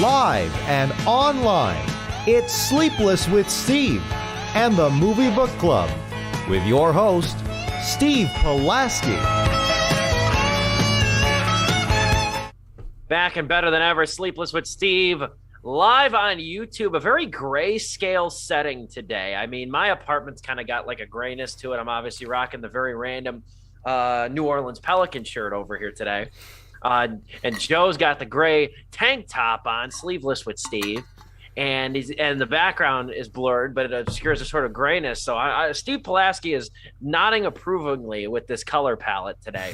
live and online. It's Sleepless with Steve and the Movie Book Club with your host, Steve Pulaski. Back and better than ever, Sleepless with Steve, live on YouTube. A very grayscale setting today. I mean, my apartment's kind of got like a grayness to it. I'm obviously rocking the very random New Orleans Pelican shirt over here today. And Joe's got the gray tank top on, Sleeveless with Steve. And the background is blurred, but it obscures a sort of grayness. So Steve Pulaski is nodding approvingly with this color palette today.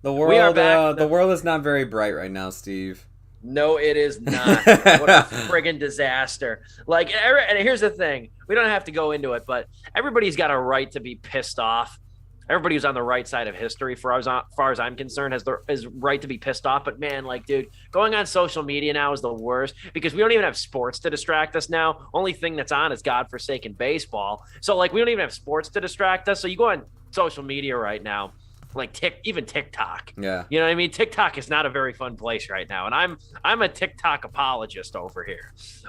The world is not very bright right now, Steve. No, it is not. What a friggin' disaster. And here's the thing. We don't have to go into it, but everybody's got a right to be pissed off. Everybody who's on the right side of history, as far as I'm concerned, has the right to be pissed off. But man, dude, going on social media now is the worst because we don't even have sports to distract us now. Only thing that's on is godforsaken baseball. So we don't even have sports to distract us. So you go on social media right now, even TikTok. Yeah. You know what I mean? TikTok is not a very fun place right now. And I'm a TikTok apologist over here. It's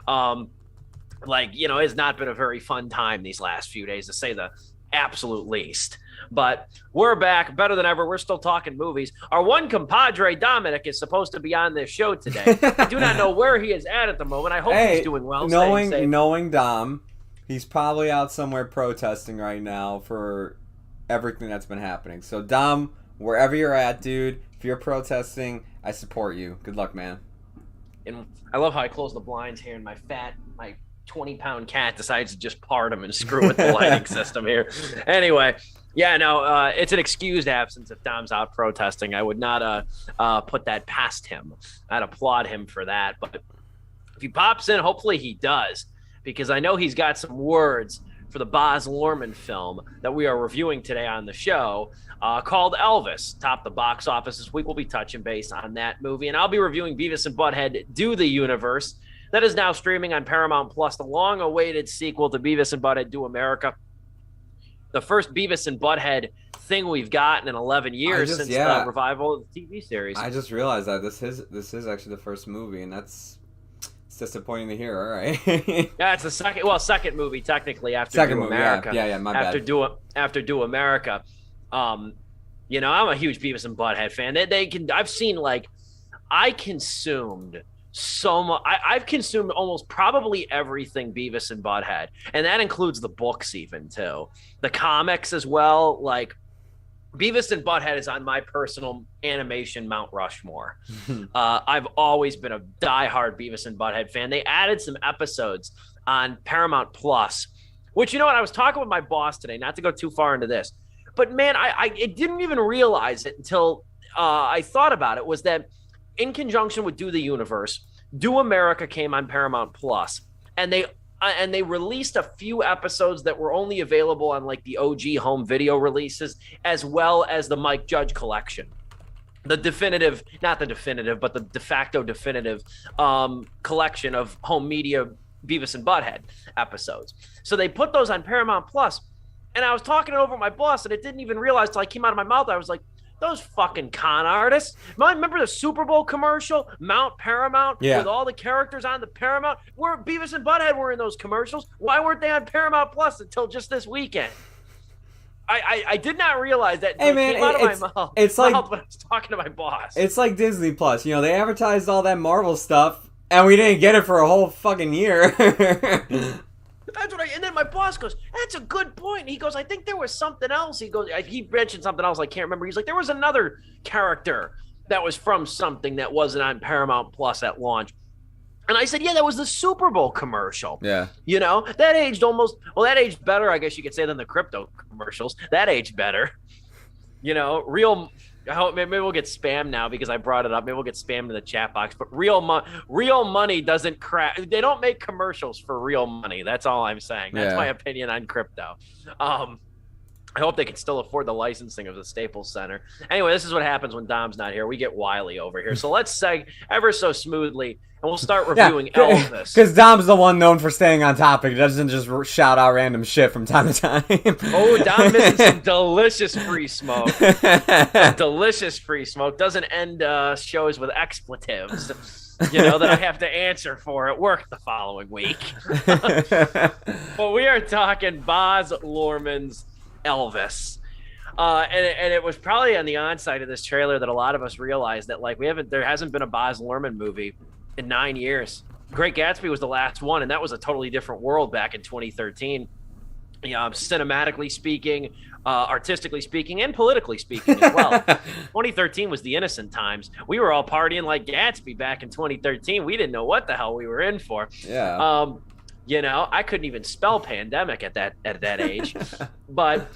not been a very fun time these last few days, to say the absolute least. But we're back, better than ever. We're still talking movies. Our one compadre, Dominic, is supposed to be on this show today. I do not know where he is at the moment. I hope he's doing well. Knowing Dom, he's probably out somewhere protesting right now for everything that's been happening. So, Dom, wherever you're at, dude, if you're protesting, I support you. Good luck, man. And I love how I close the blinds here, and my 20-pound cat decides to just part them and screw with the lighting system here. Anyway, it's an excused absence if Dom's out protesting. I would not put that past him. I'd applaud him for that. But if he pops in, hopefully he does, because I know he's got some words for the Baz Luhrmann film that we are reviewing today on the show called Elvis. Topped the box office this week. We'll be touching base on that movie. And I'll be reviewing Beavis and Butthead Do the Universe. That is now streaming on Paramount Plus, the long-awaited sequel to Beavis and Butthead Do America. The first Beavis and Butthead thing we've gotten in 11 years since the revival of the TV series. I just realized that this is actually the first movie, and it's disappointing to hear. All right. Yeah, it's the second movie technically after Do America. Yeah, my bad. After Do America. I'm a huge Beavis and Butthead fan. I've seen I consumed so much. I've consumed almost probably everything Beavis and Butthead, and that includes the books even too, the comics as well. Beavis and Butthead is on my personal animation Mount Rushmore. I've always been a diehard Beavis and Butthead fan. They added some episodes on Paramount Plus, which, you know what, I was talking with my boss today, not to go too far into this, but man, I didn't even realize it until I thought about it, was that in conjunction with Do the Universe, Do America came on Paramount Plus, and they released a few episodes that were only available on the OG home video releases, as well as the Mike Judge collection, the de facto definitive collection of home media Beavis and Butthead episodes. So they put those on Paramount Plus, and I was talking it over with my boss, and it didn't even realize till I came out of my mouth. I was like, those fucking con artists. Remember the Super Bowl commercial, Mount Paramount, with all the characters on the Paramount? Where Beavis and Butthead were in those commercials. Why weren't they on Paramount Plus until just this weekend? I did not realize that until it came out of my mouth. It's when I was talking to my boss. It's like Disney Plus. They advertised all that Marvel stuff, and we didn't get it for a whole fucking year. That's what and then my boss goes, that's a good point. He goes, I think there was something else. He goes, he mentioned something else. I can't remember. He's like, there was another character that was from something that wasn't on Paramount Plus at launch. And I said, yeah, that was the Super Bowl commercial. Yeah. That aged better, I guess you could say, than the crypto commercials. That aged better. Maybe we'll get spammed now because I brought it up. Maybe we'll get spammed in the chat box. But real money doesn't crack. They don't make commercials for real money. That's all I'm saying. That's my opinion on crypto. I hope they can still afford the licensing of the Staples Center. Anyway, this is what happens when Dom's not here. We get wily over here. So let's seg ever so smoothly, and we'll start reviewing Elvis. Because Dom's the one known for staying on topic. He doesn't just shout out random shit from time to time. Oh, Dom missing some delicious free smoke. Delicious free smoke. Doesn't end shows with expletives. that I have to answer for at work the following week. But we are talking Baz Luhrmann's Elvis. And it was probably on the onside of this trailer that a lot of us realized that there hasn't been a Baz Luhrmann movie in 9 years. Great Gatsby was the last one, and that was a totally different world back in 2013. Cinematically speaking, artistically speaking, and politically speaking as well. 2013 was the innocent times. We were all partying like Gatsby back in 2013. We didn't know what the hell we were in for. Yeah. I couldn't even spell pandemic at that age. But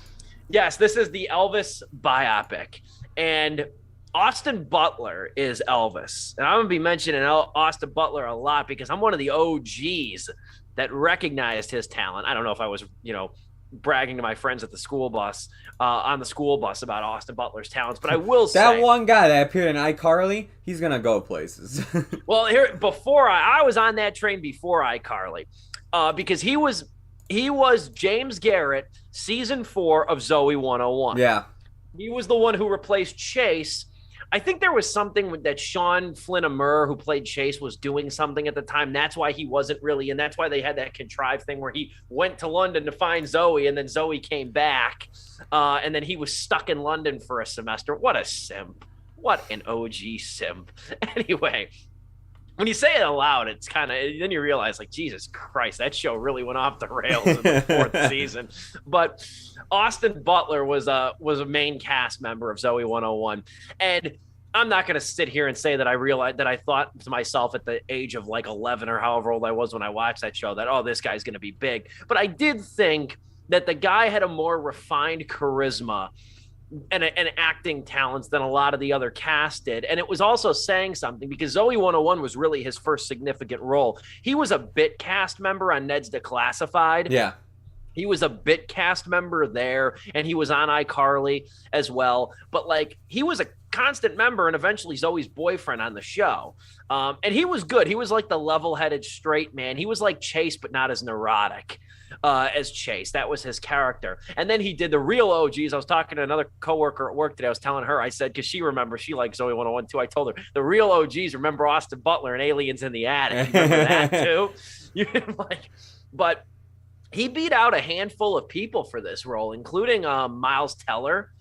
yes, this is the Elvis biopic, and Austin Butler is Elvis. And I'm going to be mentioning Austin Butler a lot because I'm one of the OGs that recognized his talent. I don't know if I was, bragging to my friends at the school bus, on the school bus about Austin Butler's talents, but I will say that one guy that appeared in iCarly, he's going to go places. Well, before I was on that train before iCarly, because he was James Garrett, season 4 of Zoe 101. Yeah. He was the one who replaced Chase. I think there was something that Sean Flynn Amur, who played Chase, was doing something at the time. That's why he wasn't really, and that's why they had that contrived thing where he went to London to find Zoe, and then Zoe came back, and then he was stuck in London for a semester. What a simp. What an OG simp. Anyway, when you say it aloud, it's kind of, then you realize, Jesus Christ, that show really went off the rails in the 4th season. But Austin Butler was a main cast member of Zoe 101. And I'm not going to sit here and say that I thought to myself at the age of 11 or however old I was when I watched that show that, oh, this guy's going to be big. But I did think that the guy had a more refined charisma and acting talents than a lot of the other cast did. And it was also saying something because Zoe 101 was really his first significant role. He was a bit cast member on Ned's Declassified. Yeah. He was a bit cast member there, and he was on iCarly as well. But he was a constant member and eventually Zoe's boyfriend on the show. And he was good. He was the level-headed straight man. He was like Chase, but not as neurotic as Chase. That was his character. And then he did the real OGs. I was talking to another coworker at work today. I was telling her, I said, because she likes Zoe 101 too. I told her the real OGs remember Austin Butler and Aliens in the Attic. You remember that too? But he beat out a handful of people for this role, including Miles Teller.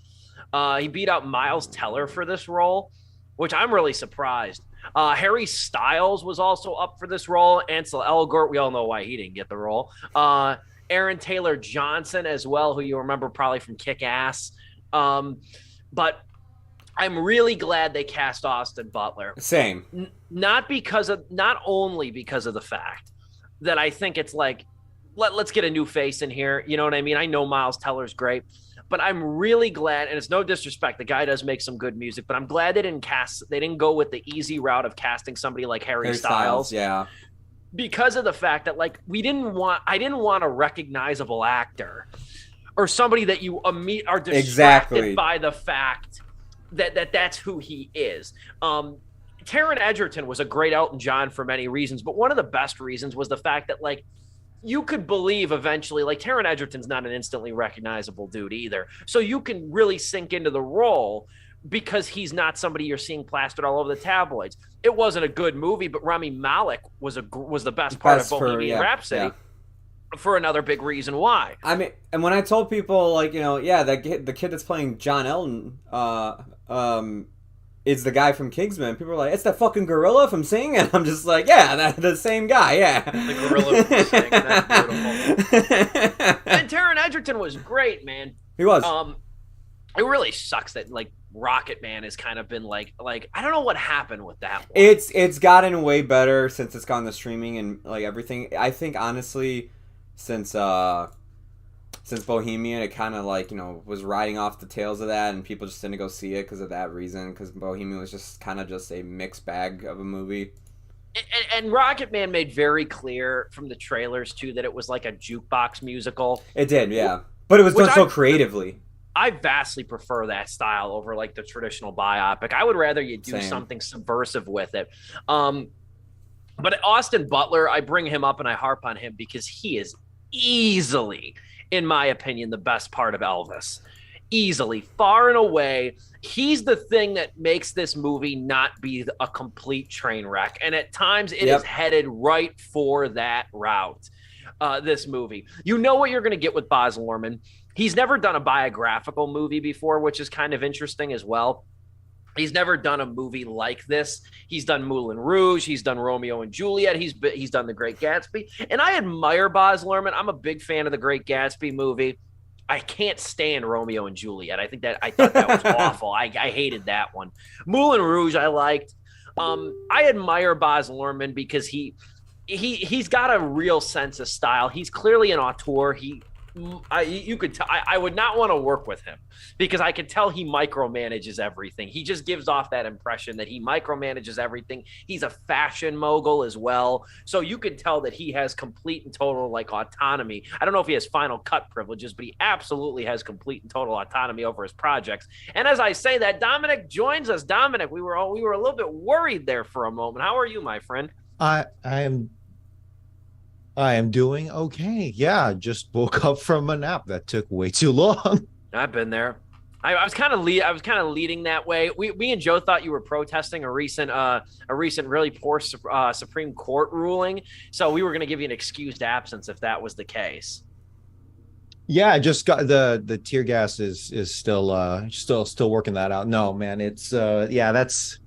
He beat out Miles Teller for this role, which I'm really surprised. Harry Styles was also up for this role. Ansel Elgort, we all know why he didn't get the role. Aaron Taylor Johnson as well, who you remember probably from Kick-Ass. But I'm really glad they cast Austin Butler. Same. Not only because of the fact that I think it's let's get a new face in here. You know what I mean? I know Miles Teller's great, but I'm really glad, and it's no disrespect, the guy does make some good music, but I'm glad they didn't go with the easy route of casting somebody like Harry Styles. Yeah. Because of the fact that I didn't want a recognizable actor or somebody that you are distracted by the fact that that's who he is. Taron Egerton was a great Elton John for many reasons, but one of the best reasons was the fact that you could believe eventually, Taron Egerton's not an instantly recognizable dude either. So you can really sink into the role because he's not somebody you're seeing plastered all over the tabloids. It wasn't a good movie, but Rami Malek was the best part of Bohemian Rhapsody for another big reason why. I mean, and when I told people, the kid that's playing John Elton, is the guy from Kingsman. People are like, it's the fucking gorilla from Sing, and I'm just that's the same guy, yeah. The gorilla from Sing, that's beautiful. And Taron Egerton was great, man. He was. It really sucks that Rocket Man has kind of been I don't know what happened with that one. It's gotten way better since it's gone to streaming and everything. I think honestly, since Bohemian, it kind of was riding off the tails of that, and people just didn't go see it because of that reason. Because Bohemian was just kind of just a mixed bag of a movie. And Rocket Man made very clear from the trailers too that it was like a jukebox musical. It did, yeah, but it was done so creatively. I vastly prefer that style over the traditional biopic. I would rather you do something subversive with it. But Austin Butler, I bring him up and I harp on him because he is easily, in my opinion, the best part of Elvis. easily, far and away, he's the thing that makes this movie not be a complete train wreck. And at times it is headed right for that route. This movie, you know what you're going to get with Baz Luhrmann. He's never done a biographical movie before, which is kind of interesting as well. He's never done a movie like this. He's done Moulin Rouge. He's done Romeo and Juliet. He's done The Great Gatsby. And I admire Baz Luhrmann. I'm a big fan of The Great Gatsby movie. I can't stand Romeo and Juliet. I thought that was awful. I hated that one. Moulin Rouge I liked. I admire Baz Luhrmann because he's got a real sense of style. He's clearly an auteur. You could tell I would not want to work with him because I could tell he micromanages everything. He just gives off that impression that he micromanages everything. He's a fashion mogul as well. So you could tell that he has complete and total like autonomy. I don't know if he has final cut privileges, but he absolutely has complete and total autonomy over his projects. And as I say that, Dominic joins us. Dominic, we were a little bit worried there for a moment. How are you, my friend? I am doing okay. Yeah, just woke up from a nap that took way too long. I've been there. I was kind of leading that way. Me and Joe thought you were protesting a recent really poor Supreme Court ruling. So we were going to give you an excused absence if that was the case. Yeah, I just got the tear gas is still working that out. No, man, it's that's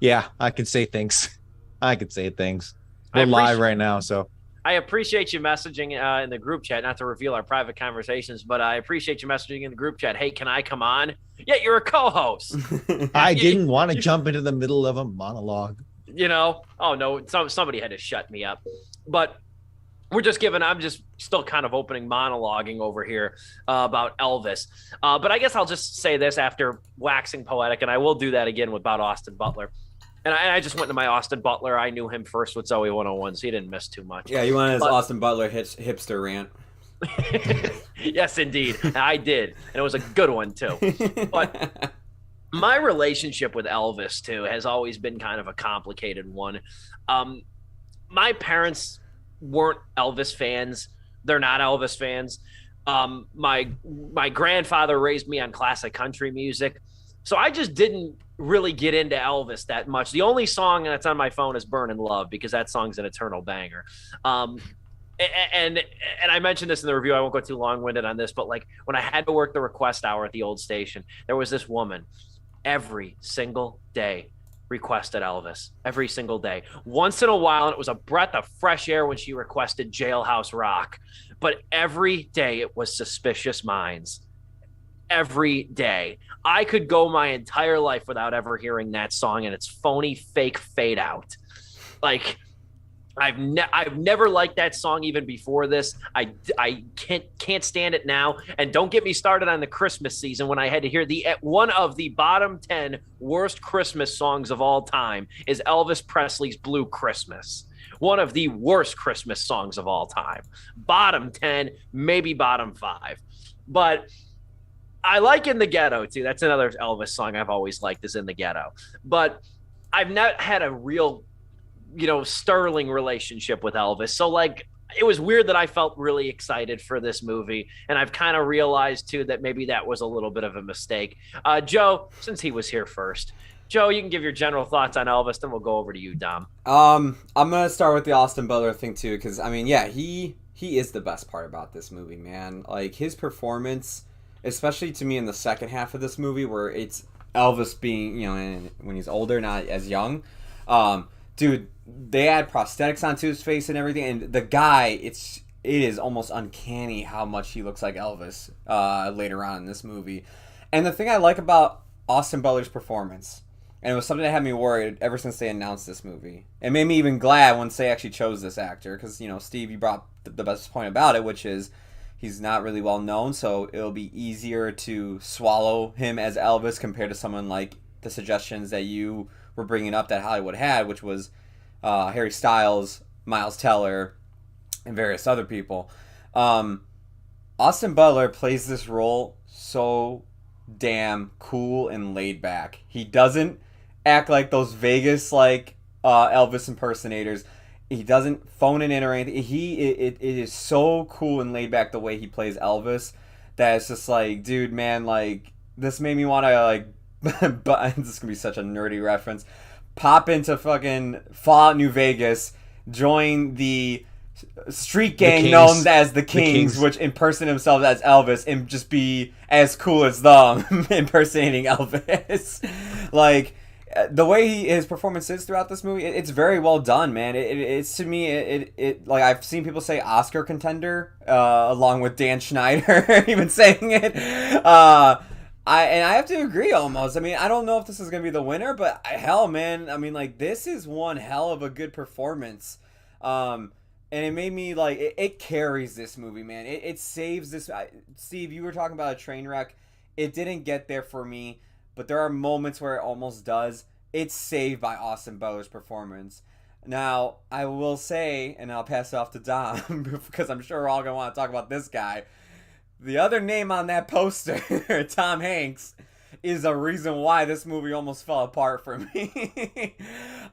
yeah, I can say things. We're live right now, so I appreciate you messaging in the group chat, not to reveal our private conversations, but I appreciate you messaging in the group chat. Hey, can I come on? Yeah, you're a co-host. I didn't want to jump into the middle of a monologue. Oh no, somebody had to shut me up. But I'm just still kind of opening monologuing over here about Elvis. But I guess I'll just say this after waxing poetic, and I will do that again about Austin Butler. And I just went to my Austin Butler. I knew him first with Zoe 101, so he didn't miss too much. Yeah, you wanted his Austin Butler hipster rant. Yes, indeed. I did. And it was a good one, too. But my relationship with Elvis, too, has always been kind of a complicated one. My parents weren't Elvis fans. They're not Elvis fans. My grandfather raised me on classic country music. So I just didn't really get into Elvis that much. The only song that's on my phone is Burnin' Love because that song's an eternal banger. And I mentioned this in the review. I won't go too long-winded on this, but like when I had to work the request hour at the old station, there was this woman every single day requested Elvis every single day. Once in a while, and it was a breath of fresh air when she requested Jailhouse Rock, but every day it was Suspicious Minds. Every day. I could go my entire life without ever hearing that song and its phony fake fade out. Like I've never liked that song even before this. I can't stand it now. And don't get me started on the Christmas season when I had to hear one of the bottom 10 worst Christmas songs of all time is Elvis Presley's Blue Christmas. One of the worst Christmas songs of all time. Bottom 10, maybe bottom 5. But I like In the Ghetto, too. That's another Elvis song I've always liked is In the Ghetto. But I've not had a real, sterling relationship with Elvis. So, it was weird that I felt really excited for this movie. And I've kind of realized, too, that maybe that was a little bit of a mistake. Joe, since he was here first, Joe, you can give your general thoughts on Elvis, then we'll go over to you, Dom. I'm going to start with the Austin Butler thing, too, because, he is the best part about this movie, man. Like, his performance, especially to me in the second half of this movie where it's Elvis being, when he's older, not as young. Dude, they add prosthetics onto his face and everything. And the guy, it is almost uncanny how much he looks like Elvis later on in this movie. And the thing I like about Austin Butler's performance, and it was something that had me worried ever since they announced this movie. It made me even glad once they actually chose this actor. Because, Steve, you brought the best point about it, which is he's not really well known, so it'll be easier to swallow him as Elvis compared to someone like the suggestions that you were bringing up that Hollywood had, which was Harry Styles, Miles Teller, and various other people. Austin Butler plays this role so damn cool and laid back. He doesn't act like those Vegas Elvis impersonators. He doesn't phone it in or anything. It is so cool and laid back the way he plays Elvis that it's just like, dude, man, like this made me want to like. But this is gonna be such a nerdy reference. Pop into fucking Fallout New Vegas, join the street gang known as the Kings, which impersonate themselves as Elvis, and just be as cool as them impersonating Elvis. Like the way his performance is throughout this movie, it's very well done, man. It's to me, it like I've seen people say Oscar contender, along with Dan Schneider even saying it. I have to agree almost. I mean, I don't know if this is going to be the winner, but hell, man. I mean, like, this is one hell of a good performance. And it made me, like, it carries this movie, man. It saves this. Steve, you were talking about a train wreck. It didn't get there for me, but there are moments where it almost does. It's saved by Austin Butler's performance. Now, I will say, and I'll pass it off to Dom, because I'm sure we're all going to want to talk about this guy. The other name on that poster, Tom Hanks, is a reason why this movie almost fell apart for me.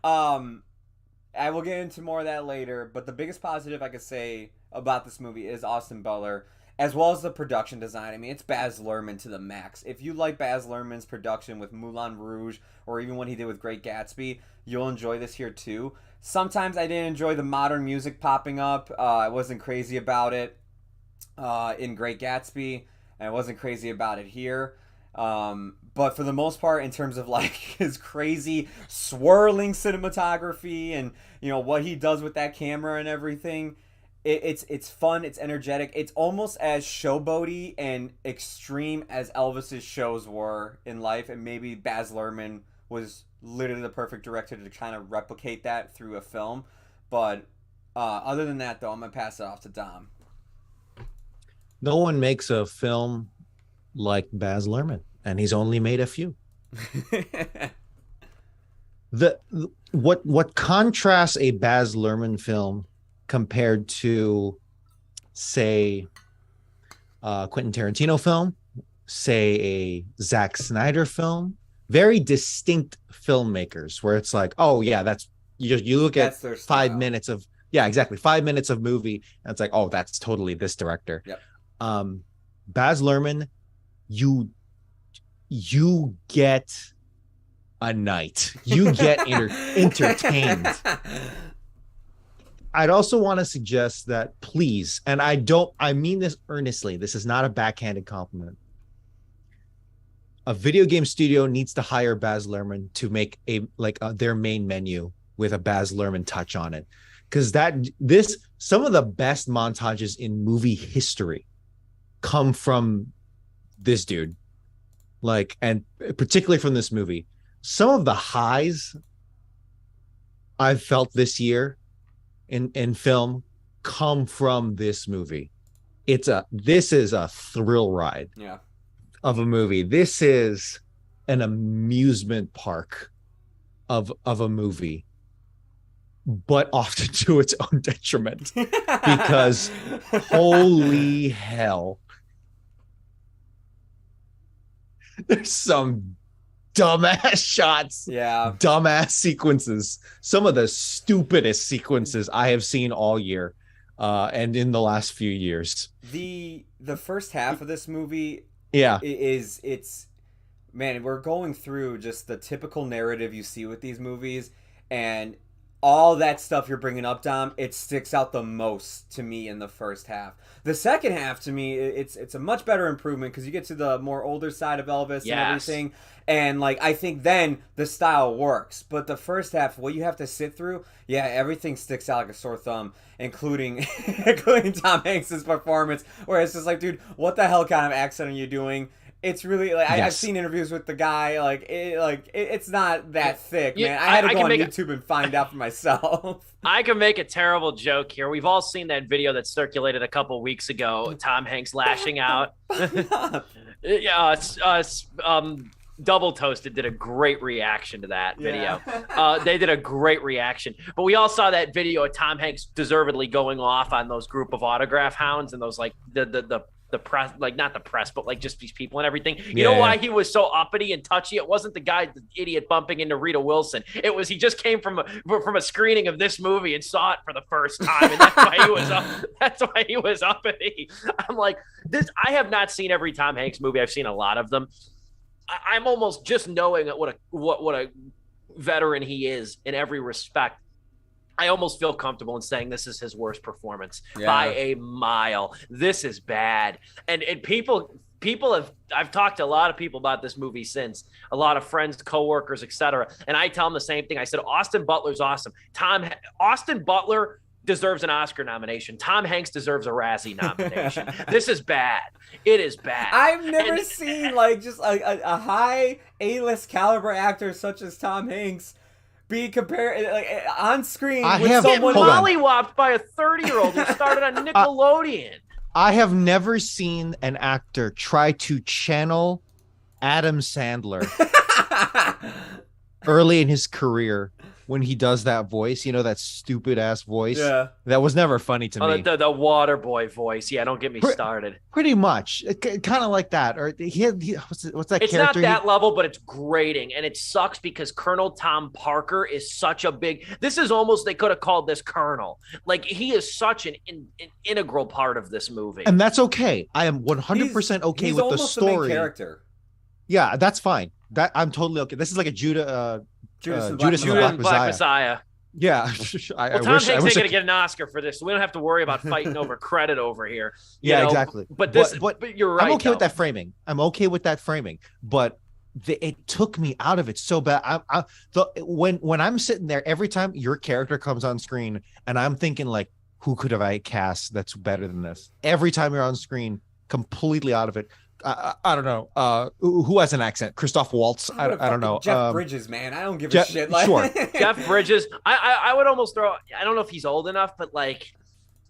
I will get into more of that later, but the biggest positive I could say about this movie is Austin Butler, as well as the production design. I mean, it's Baz Luhrmann to the max. If you like Baz Luhrmann's production with Moulin Rouge, or even what he did with Great Gatsby, you'll enjoy this here too. Sometimes I didn't enjoy the modern music popping up. I wasn't crazy about it. In Great Gatsby, and I wasn't crazy about it here. But for the most part, in terms of like his crazy swirling cinematography and what he does with that camera and everything, it's fun, it's energetic, it's almost as showboaty and extreme as Elvis's shows were in life, and maybe Baz Luhrmann was literally the perfect director to kind of replicate that through a film. But other than that, though, I'm gonna pass it off to Dom. No one makes a film like Baz Luhrmann, and he's only made a few. What contrasts a Baz Luhrmann film compared to, say, a Quentin Tarantino film, say a Zack Snyder film, very distinct filmmakers where it's like, oh yeah, that's you look at 5 minutes of 5 minutes of movie, and it's like, oh, that's totally this director. Yep. Baz Luhrmann, you get a night. You get entertained. I'd also want to suggest that, please, and I mean this earnestly, this is not a backhanded compliment. A video game studio needs to hire Baz Luhrmann to make their main menu with a Baz Luhrmann touch on it. Because some of the best montages in movie history come from this dude, and particularly from this movie. Some of the highs I've felt this year in film come from this movie. This is a thrill ride of a movie. This is an amusement park of a movie, but often to its own detriment, because holy hell, there's some dumbass shots, dumbass sequences, some of the stupidest sequences I have seen all year, and in the last few years. The first half of this movie, man, we're going through just the typical narrative you see with these movies, and all that stuff you're bringing up, Dom, it sticks out the most to me in the first half. The second half, to me, it's a much better improvement because you get to the more older side of Elvis and everything. And, I think then the style works. But the first half, what you have to sit through, everything sticks out like a sore thumb, including Tom Hanks' performance, where it's just like, dude, what the hell kind of accent are you doing? It's really I've seen interviews with the guy. It's not that thick, man. I had to go on YouTube and find out for myself. I can make a terrible joke here. We've all seen that video that circulated a couple weeks ago. Tom Hanks lashing out. Double Toasted did a great reaction to that video. They did a great reaction. But we all saw that video of Tom Hanks deservedly going off on those group of autograph hounds and those the the press, like not the press, but like just these people and everything. You know why he was so uppity and touchy? It wasn't the idiot bumping into Rita Wilson. It was he just came from a screening of this movie and saw it for the first time, and that's why he was up. That's why he was uppity. I'm like this. I have not seen every Tom Hanks movie. I've seen a lot of them. I'm almost just knowing what a veteran he is in every respect. I almost feel comfortable in saying this is his worst performance by a mile. This is bad. And people have, I've talked to a lot of people about this movie since, a lot of friends, coworkers, etc. And I tell them the same thing. I said, Austin Butler's awesome. Austin Butler deserves an Oscar nomination. Tom Hanks deserves a Razzie nomination. This is bad. It is bad. I've never seen like just a high A-list caliber actor such as Tom Hanks be compared like on screen with someone mollywopped by a 30-year-old who started on Nickelodeon. I have never seen an actor try to channel Adam Sandler early in his career when he does that voice, you know, that stupid ass voice. Yeah. That was never funny to me. The water boy voice. Yeah, don't get me started. Pretty much. Kind of like that. Or what's that it's character? It's not that level, but it's grating. And it sucks because Colonel Tom Parker is such a big... This is almost... They could have called this Colonel. Like, he is such an integral part of this movie. And that's okay. I am 100% okay with the story. The main character. Yeah, that's fine. I'm totally okay. This is like a Judas and the Black Messiah. Yeah. Tom Hanks ain't going to get an Oscar for this, so we don't have to worry about fighting over credit over here. Yeah, exactly. But you're right. I'm okay with that framing. But it took me out of it so bad. When I'm sitting there, every time your character comes on screen, and I'm thinking like, who could have I cast that's better than this? Every time you're on screen, completely out of it. I don't know. Who has an accent? Christoph Waltz. I don't know. Jeff Bridges, man. I don't give a shit. Like... Sure. Jeff Bridges. I would almost throw. I don't know if he's old enough, but like,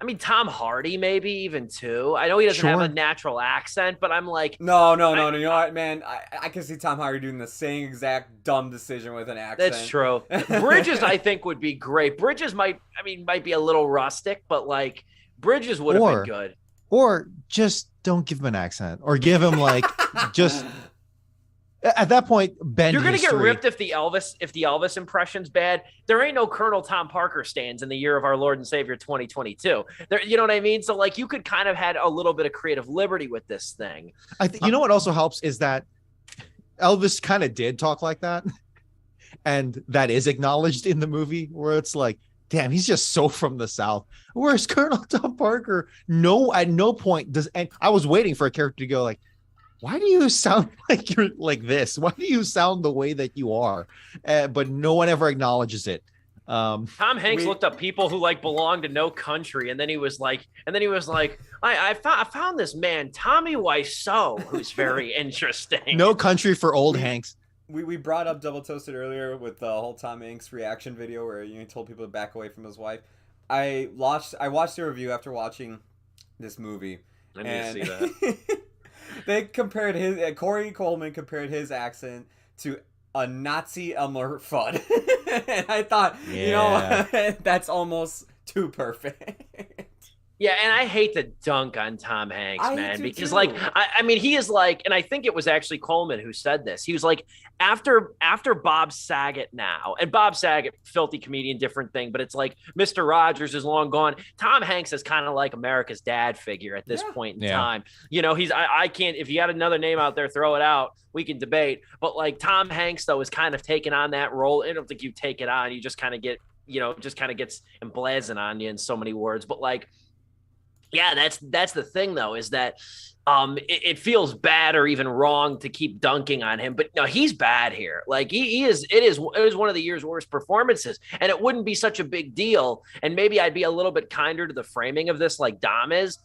I mean, Tom Hardy maybe even too. I know he doesn't have a natural accent, but I'm like, no. You know what, man? I can see Tom Hardy doing the same exact dumb decision with an accent. That's true. Bridges, I think, would be great. Bridges might be a little rustic, but like, Bridges would have been good. Or just don't give him an accent, or give him like just at that point bend. You're gonna get ripped if the Elvis impression's bad. There ain't no Colonel Tom Parker stands in the year of our Lord and Savior 2022. There, you know what I mean? So like you could kind of had a little bit of creative liberty with this thing. I think you know what also helps is that Elvis kind of did talk like that, and that is acknowledged in the movie where it's like, damn, he's just so from the South. Whereas Colonel Tom Parker, at no point does, and I was waiting for a character to go like, why do you sound like you're like this? Why do you sound the way that you are? But no one ever acknowledges it. Tom Hanks looked up people who like belong to no country, and then he was like, I found this man, Tommy Wiseau, who's very interesting. No country for old Hanks. We brought up Double Toasted earlier with the whole Tom Hanks reaction video where he told people to back away from his wife. I watched the review after watching this movie. I need to see that. They compared Corey Coleman compared his accent to a Nazi Elmer Fudd. And I thought, you know, that's almost too perfect. Yeah, and I hate to dunk on Tom Hanks, man, because too. like I mean he is like, and I think it was actually Coleman who said this. He was like, after Bob Saget now, and Bob Saget, filthy comedian, different thing, but it's like Mr. Rogers is long gone. Tom Hanks is kind of like America's dad figure at this point in time. You know, I can't, if you got another name out there, throw it out. We can debate. But like Tom Hanks though is kind of taking on that role. I don't think you take it on. You just kind of get, you know, just kind of gets emblazoned on you in so many words. But like, yeah, that's the thing though, is that it feels bad or even wrong to keep dunking on him, but no, he's bad here. Like it is one of the year's worst performances, and it wouldn't be such a big deal. And maybe I'd be a little bit kinder to the framing of this, like Dom is,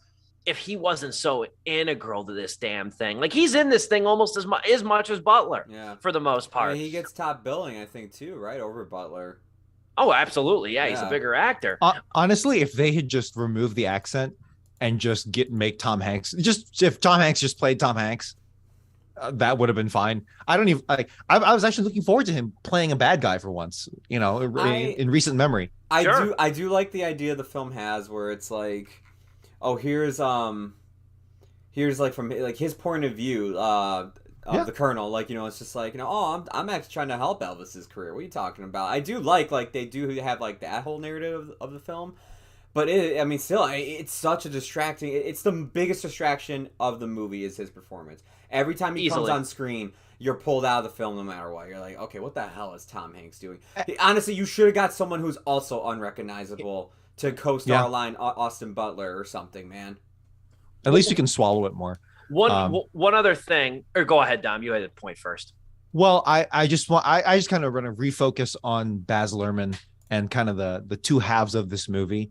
if he wasn't so integral to this damn thing. Like he's in this thing almost as much as Butler, for the most part. I mean, he gets top billing, I think, too, right, over Butler. Oh, absolutely, yeah. He's a bigger actor. Honestly, if they had just removed the accent and just make Tom Hanks, if Tom Hanks just played Tom Hanks, that would have been fine. I don't even I was actually looking forward to him playing a bad guy for once, you know, in recent memory. I do like the idea the film has where it's like, oh, here's here's like from like his point of view of the Colonel, like, you know, it's just like, you know, oh, I'm actually trying to help Elvis's career. What are you talking about? I do like they do have like that whole narrative of the film, but I mean, still, it's such a distracting. It's the biggest distraction of the movie is his performance. Every time he comes on screen, you're pulled out of the film no matter what. You're like, okay, what the hell is Tom Hanks doing? Honestly, you should have got someone who's also unrecognizable to co-star line Austin Butler or something, man. At least you can swallow it more. One other thing, or go ahead, Dom. You had a point first. Well, I just kind of want to refocus on Baz Luhrmann and kind of the two halves of this movie,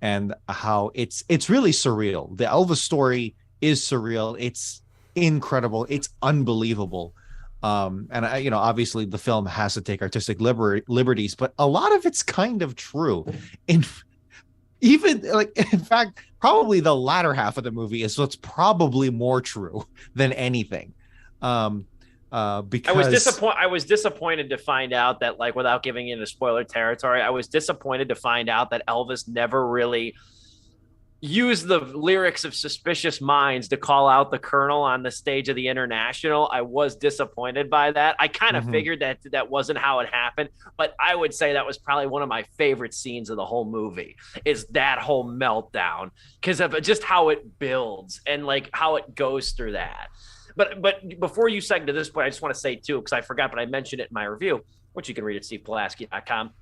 and how it's really surreal. The Elvis story is surreal. It's incredible. It's unbelievable. And obviously the film has to take artistic liberties, but a lot of it's kind of true. In fact, probably the latter half of the movie is what's probably more true than anything. Because I was disappointed to find out that, like, without giving into spoiler territory, I was disappointed to find out that Elvis never really used the lyrics of Suspicious Minds to call out the Colonel on the stage of the International. I was disappointed by that. I kind of figured that wasn't how it happened, but I would say that was probably one of my favorite scenes of the whole movie, is that whole meltdown, because of just how it builds and like how it goes through that. But before you segue to this point, I just want to say too, because I forgot, but I mentioned it in my review, which you can read at stevepulaski.com.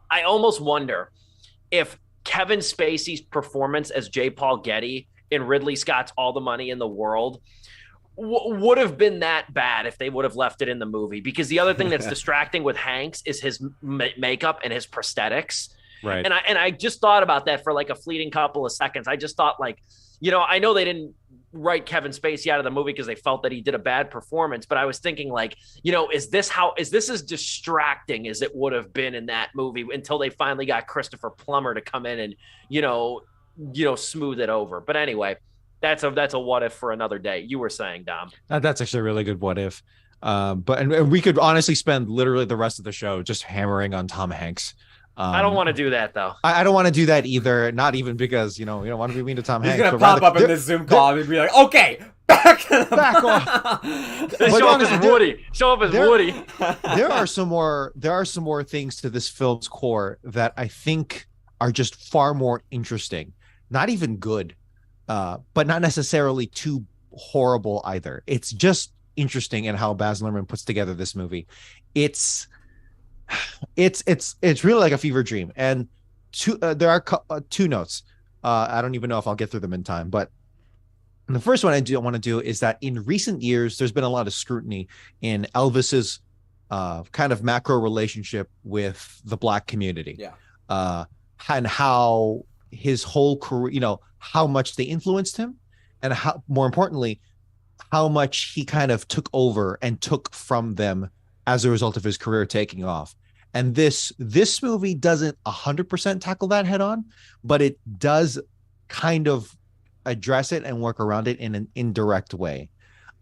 I almost wonder if Kevin Spacey's performance as J. Paul Getty in Ridley Scott's All the Money in the World would have been that bad if they would have left it in the movie. Because the other thing that's distracting with Hanks is his makeup and his prosthetics. Right. And I just thought about that for like a fleeting couple of seconds. I just thought, like, you know, I know they didn't write Kevin Spacey out of the movie because they felt that he did a bad performance, but I was thinking, like, you know, is this as distracting as it would have been in that movie until they finally got Christopher Plummer to come in and, you know, smooth it over. But anyway, that's a what if for another day. You were saying, Dom. That's actually a really good what if. But we could honestly spend literally the rest of the show just hammering on Tom Hanks. I don't want to do that, though. I don't want to do that either. Not even because, you know, we don't want to be mean to Tom Hanks. He's going to pop up in this Zoom call and be like, okay, back off. Show up as Woody. There are some more things to this film's core that I think are just far more interesting. Not even good, but not necessarily too horrible either. It's just interesting in how Baz Luhrmann puts together this movie. It's really like a fever dream. And there are two notes. I don't even know if I'll get through them in time, but the first one I do want to do is that in recent years, there's been a lot of scrutiny in Elvis's kind of macro relationship with the Black community. Yeah. And how his whole career, you know, how much they influenced him, and how, more importantly, how much he kind of took over and took from them as a result of his career taking off. And this movie doesn't 100% tackle that head on, but it does kind of address it and work around it in an indirect way.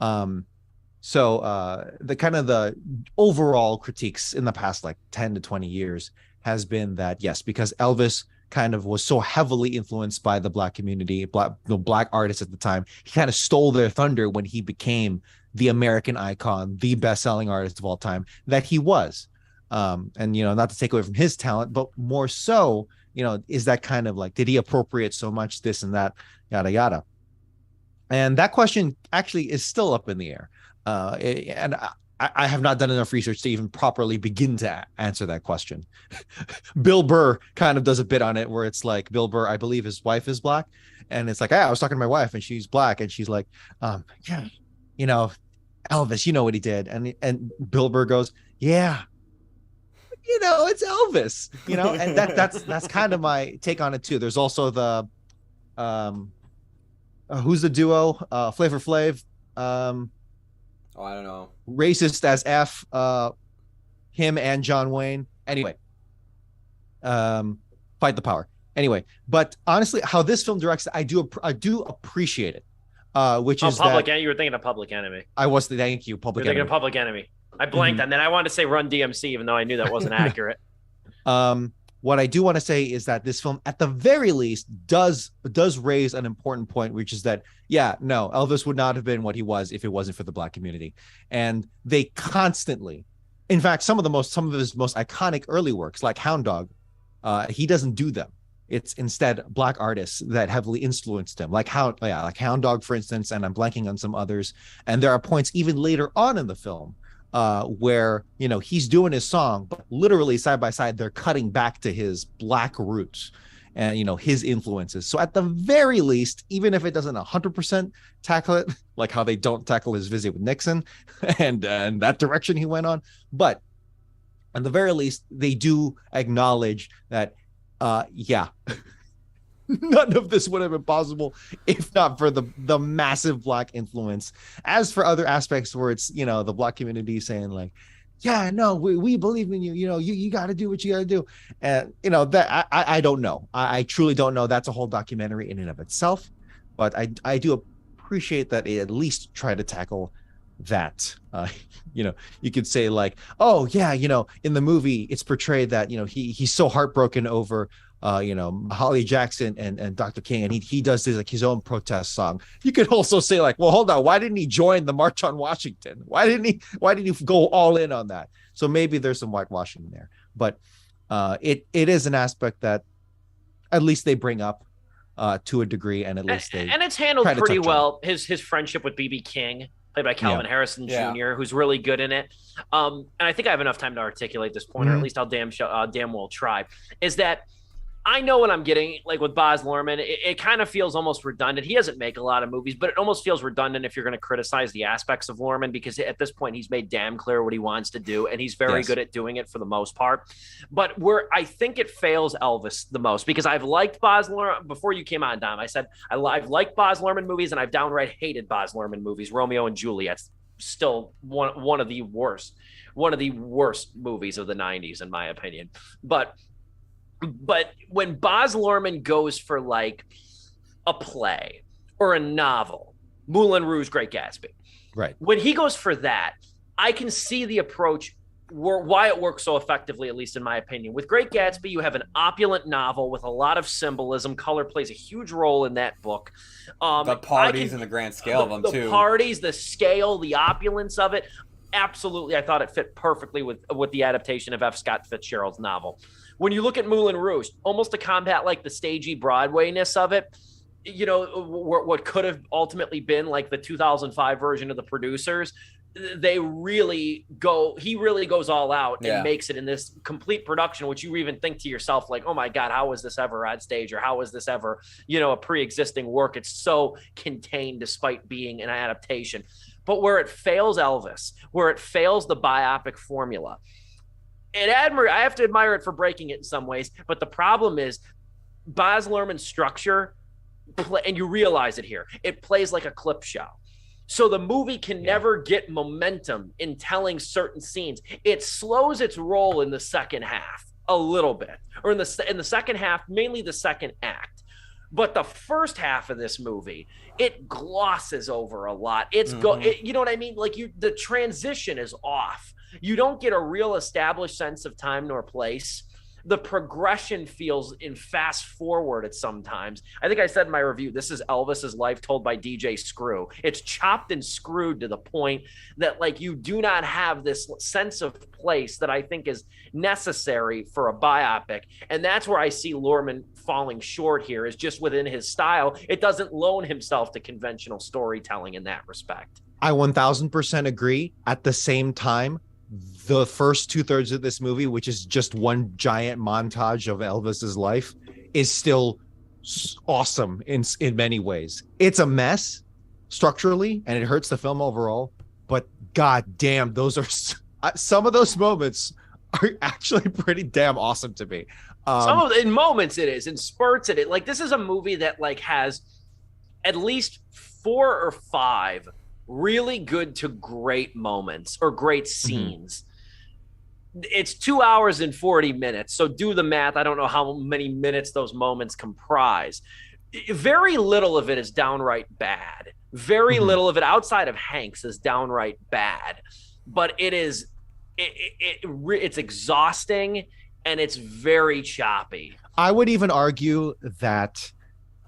So the kind of the overall critiques in the past like 10 to 20 years has been that, yes, because Elvis kind of was so heavily influenced by the Black community, Black artists at the time, he kind of stole their thunder when he became the American icon, the best-selling artist of all time that he was. And, you know, not to take away from his talent, but more so, you know, is that kind of like, did he appropriate so much this and that, yada, yada. And that question actually is still up in the air. And I have not done enough research to even properly begin to answer that question. Bill Burr kind of does a bit on it where it's like, Bill Burr, I believe his wife is Black. And it's like, I was talking to my wife and she's Black. And she's like, yeah, you know, Elvis, you know what he did. And Bill Burr goes, yeah, you know, it's Elvis, you know, and that's kind of my take on it too. There's also the, who's the duo? Flavor Flav. I don't know. Racist as F, him and John Wayne. Anyway, fight the power. Anyway, but honestly, how this film directs, I do appreciate it. Which is Public Enemy. You were thinking of Public Enemy. I was. Thank you, Public Enemy. You're thinking of Public Enemy. I blanked, and then I wanted to say Run DMC, even though I knew that wasn't accurate. what I do want to say is that this film, at the very least, does raise an important point, which is that, yeah, no, Elvis would not have been what he was if it wasn't for the Black community. And they constantly, in fact, some of his most iconic early works, like Hound Dog, he doesn't do them. It's instead Black artists that heavily influenced him, like Hound Dog, for instance, and I'm blanking on some others. And there are points even later on in the film where, you know, he's doing his song, but literally side by side, they're cutting back to his Black roots and, you know, his influences. So at the very least, even if it doesn't 100% tackle it, like how they don't tackle his visit with Nixon and that direction he went on, but at the very least, they do acknowledge that, yeah, none of this would have been possible if not for the massive Black influence. As for other aspects where it's, you know, the Black community saying like, yeah, no, we believe in you, you know, you got to do what you got to do. And, you know, that I don't know. I truly don't know. That's a whole documentary in and of itself. But I do appreciate that it at least try to tackle that. You know, you could say like, oh yeah, you know, in the movie it's portrayed that, you know, he's so heartbroken over you know, Holly Jackson and Dr. King, and he does this like his own protest song. You could also say like, well, hold on, why didn't he join the March on Washington? Why didn't he go all in on that? So maybe there's some whitewashing there, but it is an aspect that at least they bring up to a degree, and at least and it's handled pretty well. His friendship with BB King, played by Calvin Harrison Jr., who's really good in it. And I think I have enough time to articulate this point, or at least I'll damn well try. Is that I know what I'm getting, like with Baz Luhrmann, it kind of feels almost redundant. He doesn't make a lot of movies, but it almost feels redundant if you're going to criticize the aspects of Luhrmann, because at this point he's made damn clear what he wants to do, and he's very good at doing it for the most part. But where I think it fails Elvis the most, because I've liked Baz Luhrmann before you came on, Dom. I said I've liked Baz Luhrmann movies, and I've downright hated Baz Luhrmann movies. Romeo and Juliet's still one of the worst movies of the 90s, in my opinion. But when Baz Luhrmann goes for like a play or a novel, Moulin Rouge, Great Gatsby, right? When he goes for that, I can see the approach, why it works so effectively, at least in my opinion. With Great Gatsby, you have an opulent novel with a lot of symbolism. Color plays a huge role in that book. The parties and the grand scale of them too. The parties, the scale, the opulence of it. Absolutely, I thought it fit perfectly with the adaptation of F. Scott Fitzgerald's novel. When you look at Moulin Rouge, almost to combat like the stagey Broadway-ness of it, you know, what could have ultimately been like the 2005 version of The Producers, he really goes all out and makes it in this complete production, which you even think to yourself like, oh my God, how was this ever on stage, or how was this ever, you know, a pre-existing work? It's so contained despite being an adaptation. But where it fails Elvis, where it fails the biopic formula, I have to admire it for breaking it in some ways, but the problem is Baz Luhrmann's structure, and you realize it here, it plays like a clip show. So the movie can never get momentum in telling certain scenes. It slows its roll in the second half a little bit, or in the second half, mainly the second act. But the first half of this movie, it glosses over a lot. You know what I mean? Like the transition is off. You don't get a real established sense of time nor place. The progression feels in fast forward at sometimes. I think I said in my review, this is Elvis's life told by DJ Screw. It's chopped and screwed to the point that like you do not have this sense of place that I think is necessary for a biopic. And that's where I see Luhrmann falling short here, is just within his style. It doesn't loan himself to conventional storytelling in that respect. I 1000% agree. At the same time, the first 2/3 of this movie, which is just one giant montage of Elvis's life, is still awesome in many ways. It's a mess structurally, and it hurts the film overall. But god damn, those are some of those moments are actually pretty damn awesome to me. In moments it is, in spurts it is. Like this is a movie that like has at least 4 or 5 really good to great moments or great scenes. It's 2 hours and 40 minutes. So do the math. I don't know how many minutes those moments comprise. Very little of it is downright bad. Very little of it outside of Hanks is downright bad, but it's exhausting. and it's very choppy. I would even argue that,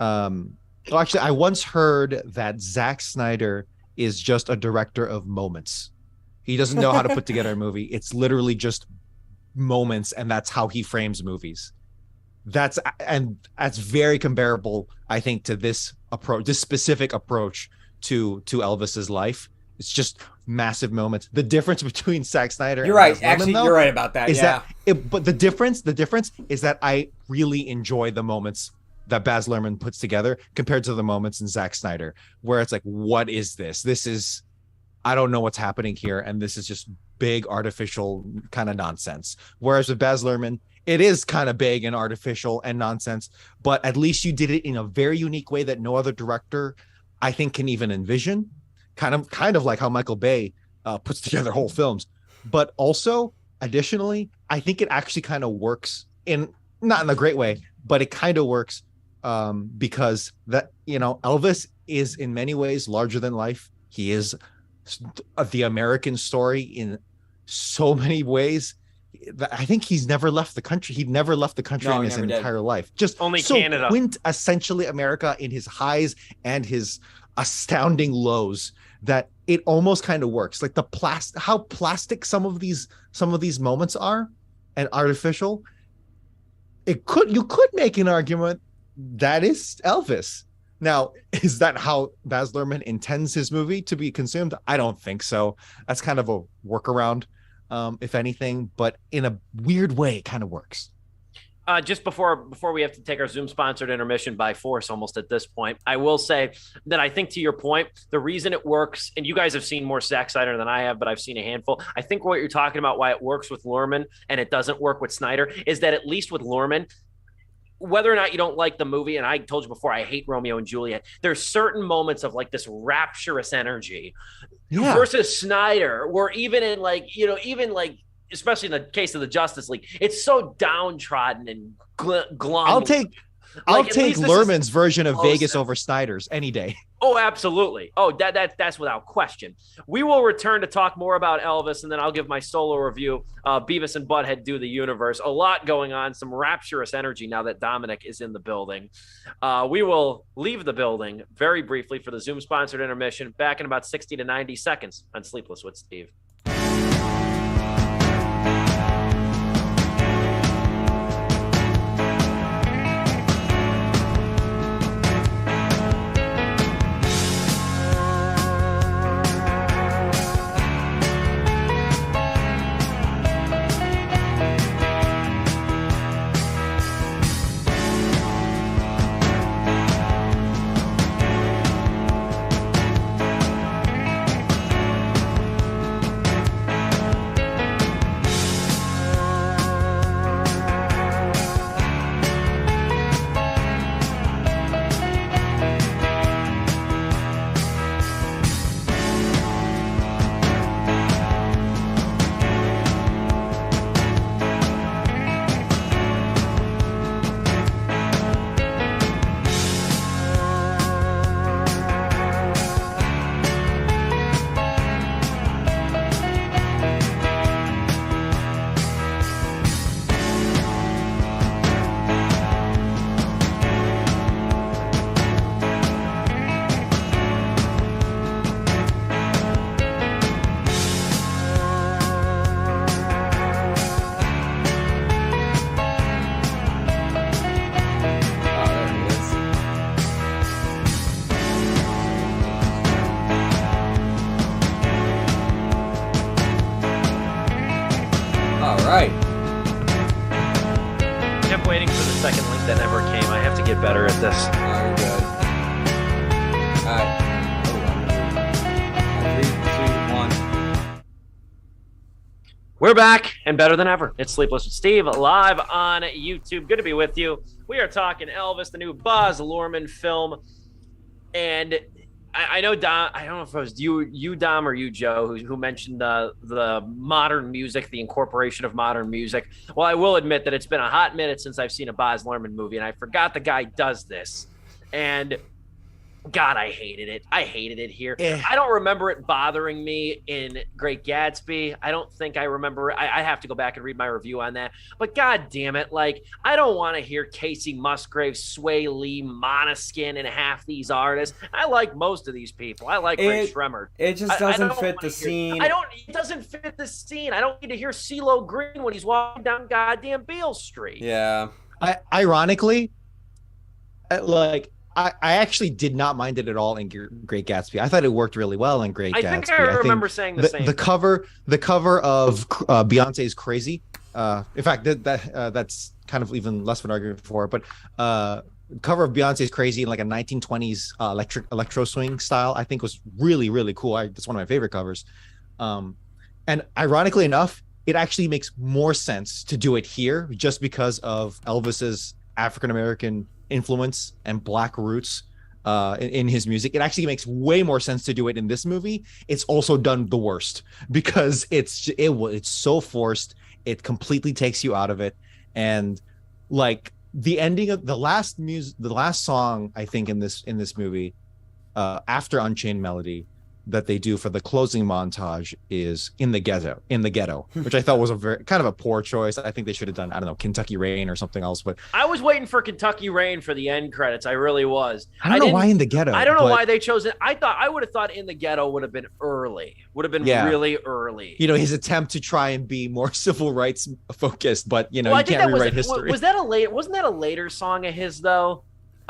actually, I once heard that Zack Snyder is just a director of moments. He doesn't know how to put together a movie. It's literally just moments, and that's how he frames movies. That's very comparable, I think, to this approach, this specific approach to Elvis's life. It's just massive moments. The difference between Zack Snyder, you're right. Actually, you're right about that. But the difference is that I really enjoy the moments that Baz Luhrmann puts together compared to the moments in Zack Snyder, where it's like, what is this? This is, I don't know what's happening here, and this is just big artificial kind of nonsense. Whereas with Baz Luhrmann, it is kind of big and artificial and nonsense, but at least you did it in a very unique way that no other director, I think, can even envision. Kind of like how Michael Bay puts together whole films. But also, additionally, I think it actually kind of works not in a great way, but it kind of works because that, Elvis is in many ways larger than life. He is the American story in so many ways. I think he's never left the country. He'd never left the country in his entire life. Just only Canada. Quintessentially America in his highs and his astounding lows, that it almost kind of works. Like how plastic some of these moments are and artificial. You could make an argument that is Elvis. Now, is that how Baz Luhrmann intends his movie to be consumed? I don't think so. That's kind of a workaround, if anything, but in a weird way, it kind of works. Just before we have to take our Zoom-sponsored intermission by force almost at this point, I will say that I think, to your point, the reason it works, and you guys have seen more Zack Snyder than I have, but I've seen a handful. I think what you're talking about, why it works with Luhrmann and it doesn't work with Snyder, is that at least with Luhrmann, whether or not you don't like the movie, and I told you before, I hate Romeo and Juliet, there's certain moments of like this rapturous energy versus Snyder, where even in especially in the case of the Justice League, it's so downtrodden and glum. I'll take Luhrmann's version of Vegas over Snyder's any day. Oh, absolutely. Oh, that's without question. We will return to talk more about Elvis, and then I'll give my solo review. Beavis and Butthead Do the Universe. A lot going on, some rapturous energy now that Dominic is in the building. We will leave the building very briefly for the Zoom-sponsored intermission, back in about 60 to 90 seconds on Sleepless with Steve. Better at this. Oh, you're good. All right. 3, 2, 1. We're back and better than ever. It's Sleepless with Steve, live on YouTube. Good to be with you. We are talking Elvis, the new Baz Luhrmann film. And I know, Dom, I don't know if it was you Dom, or you, Joe, who mentioned the modern music, the incorporation of modern music. Well, I will admit that it's been a hot minute since I've seen a Baz Luhrmann movie, and I forgot the guy does this. And God, I hated it. I hated it here. Eh. I don't remember it bothering me in Great Gatsby. I don't think I remember it. I have to go back and read my review on that. But God damn it, like, I don't want to hear Casey Musgrave, Sway Lee, Måneskin, and half these artists. I like most of these people. I like Ray Shremmerd. It just doesn't fit the scene. It doesn't fit the scene. I don't need to hear CeeLo Green when he's walking down goddamn Beale Street. Yeah. Ironically, like, I actually did not mind it at all in Great Gatsby. I thought it worked really well in Great Gatsby. I think I remember saying the same. The cover of Beyonce's "Crazy." In fact, that's kind of even less of an argument for it. But cover of Beyonce's "Crazy" in like a 1920s electro swing style, I think was really, really cool. It's one of my favorite covers. And ironically enough, it actually makes more sense to do it here just because of Elvis's African American influence and black roots in his music. It actually makes way more sense to do it in this movie. It's also done the worst because it's so forced. It completely takes you out of it. And like the ending of the last song, I think in this movie, after Unchained Melody, that they do for the closing montage is in the ghetto, which I thought was a very kind of a poor choice. I think they should have done, I don't know, Kentucky Rain or something else. But I was waiting for Kentucky Rain for the end credits. I really was. I don't know why in the ghetto. I don't know why they chose it. I would have thought in the ghetto would have been early. Would have been really early. You know, his attempt to try and be more civil rights focused, but you know, you can't rewrite history. Wasn't that a later song of his though?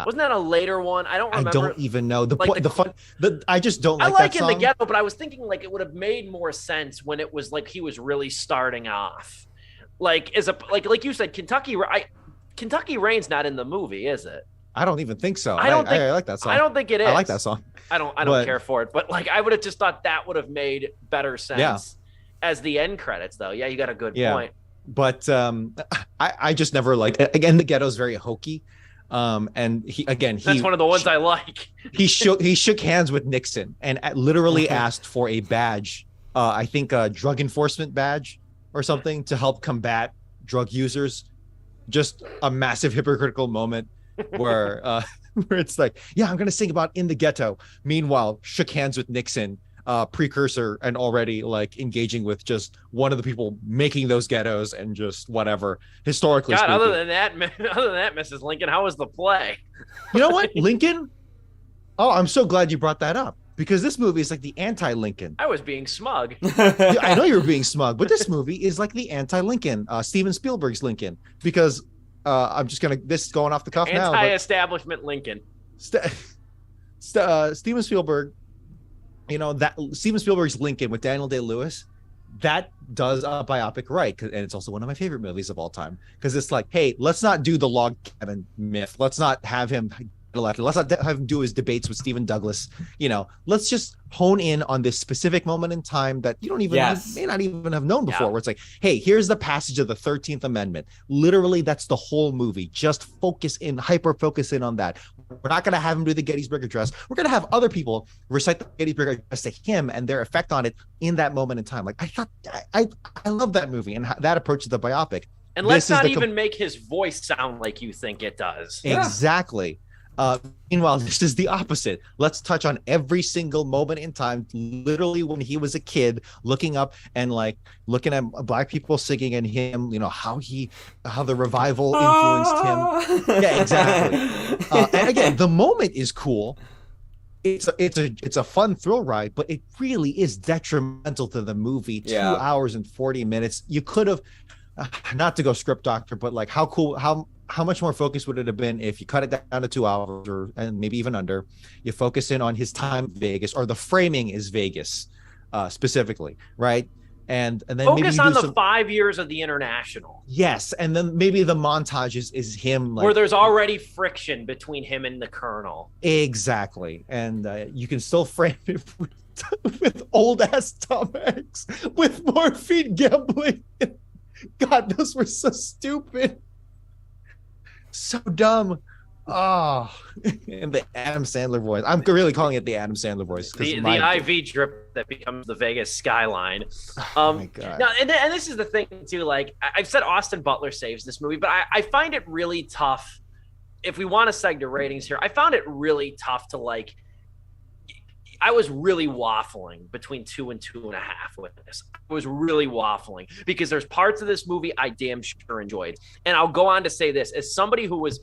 Wasn't that a later one? I don't remember. I don't even know. I just don't like I like that In song. the Ghetto, but I was thinking like it would have made more sense when it was like he was really starting off. Like like you said, Kentucky Rain's not in the movie, is it? I don't even think so. I like that song. I don't think it is. I like that song. I don't care for it, but like I would have just thought that would have made better sense as the end credits though. Yeah, you got a good point. But I just never liked it. Again, the Ghetto is very hokey. And that's one of the ones I like. he shook hands with Nixon and literally asked for a badge, I think a drug enforcement badge or something, to help combat drug users. Just a massive hypocritical moment where where it's like, yeah, I'm gonna sing about In the Ghetto, meanwhile shook hands with Nixon, precursor and already like engaging with just one of the people making those ghettos and just whatever historically. God, speaking. other than that, Mrs. Lincoln, how was the play? You know what, Lincoln? Oh, I'm so glad you brought that up because this movie is like the anti-Lincoln. I was being smug. I know you were being smug, but this movie is like the anti-Lincoln, Steven Spielberg's Lincoln, because this is going off the cuff now. Anti-establishment Lincoln. Steven Spielberg. You know, that Steven Spielberg's Lincoln with Daniel Day-Lewis, that does a biopic right, and it's also one of my favorite movies of all time because it's like, hey, let's not do the log cabin myth. Let's not have him elected. Let's not have him do his debates with Stephen Douglas. You know, let's just hone in on this specific moment in time that you don't even may not even have known before. Where it's like, hey, here's the passage of the 13th Amendment. Literally, that's the whole movie. Just hyper focus in on that. We're not going to have him do the Gettysburg Address. We're going to have other people recite the Gettysburg Address to him and their effect on it in that moment in time. Like, I thought, I love that movie and that approach to the biopic. And let's not even make his voice sound like you think it does. Exactly. Meanwhile, this is the opposite. Let's touch on every single moment in time, literally when he was a kid, looking up and like looking at black people singing and him, you know, how the revival influenced him. Yeah, exactly. And again, the moment is cool. It's a fun thrill ride, but it really is detrimental to the movie. 2 hours and 40 minutes. You could have, not to go script doctor, but like how much more focus would it have been if you cut it down to 2 hours and maybe even under? You focus in on his time in Vegas, or the framing is Vegas specifically, right? And then focus maybe on the 5 years of the International. Yes, and then maybe the montage is him like, where there's already friction between him and the Colonel. Exactly, and you can still frame it with old ass Tom Hanks with morphine gambling. God, those were so stupid. So dumb. Oh, and the Adam Sandler voice. I'm really calling it the Adam Sandler voice. The IV drip that becomes the Vegas skyline. Oh my God. Now, and this is the thing too. Like I've said, Austin Butler saves this movie, but I find it really tough. If we want to seg to ratings here, I found it really tough to like I was really waffling between 2 and 2.5 with this. I was really waffling because there's parts of this movie I damn sure enjoyed. And I'll go on to say this as somebody who was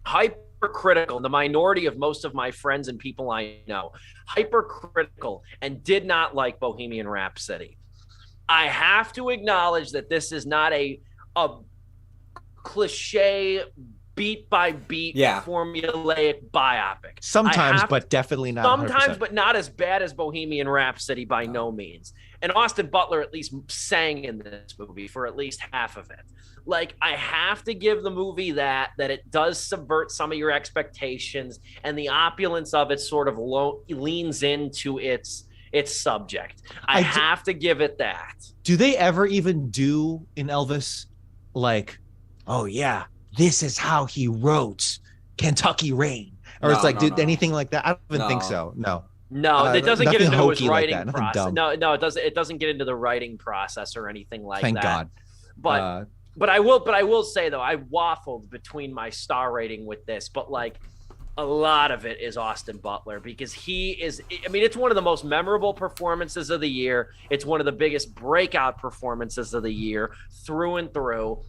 hypercritical, the minority of most of my friends and people I know, hypercritical and did not like Bohemian Rhapsody. I have to acknowledge that this is not a cliche beat by beat formulaic biopic. Sometimes, but definitely not. Sometimes, 100%. but not as bad as Bohemian Rhapsody by no means. And Austin Butler at least sang in this movie for at least half of it. Like, I have to give the movie that it does subvert some of your expectations, and the opulence of it sort of leans into its subject. I have to give it that. Do they ever even do in Elvis, like, oh yeah, this is how he wrote Kentucky Rain? Or it's like, anything like that? I don't even think so. No, it doesn't get into his writing like process. No, it doesn't. It doesn't get into the writing process or anything like Thank that. God. But I will say though, I waffled between my star rating with this, but like a lot of it is Austin Butler because he is. I mean, it's one of the most memorable performances of the year. It's one of the biggest breakout performances of the year through and through.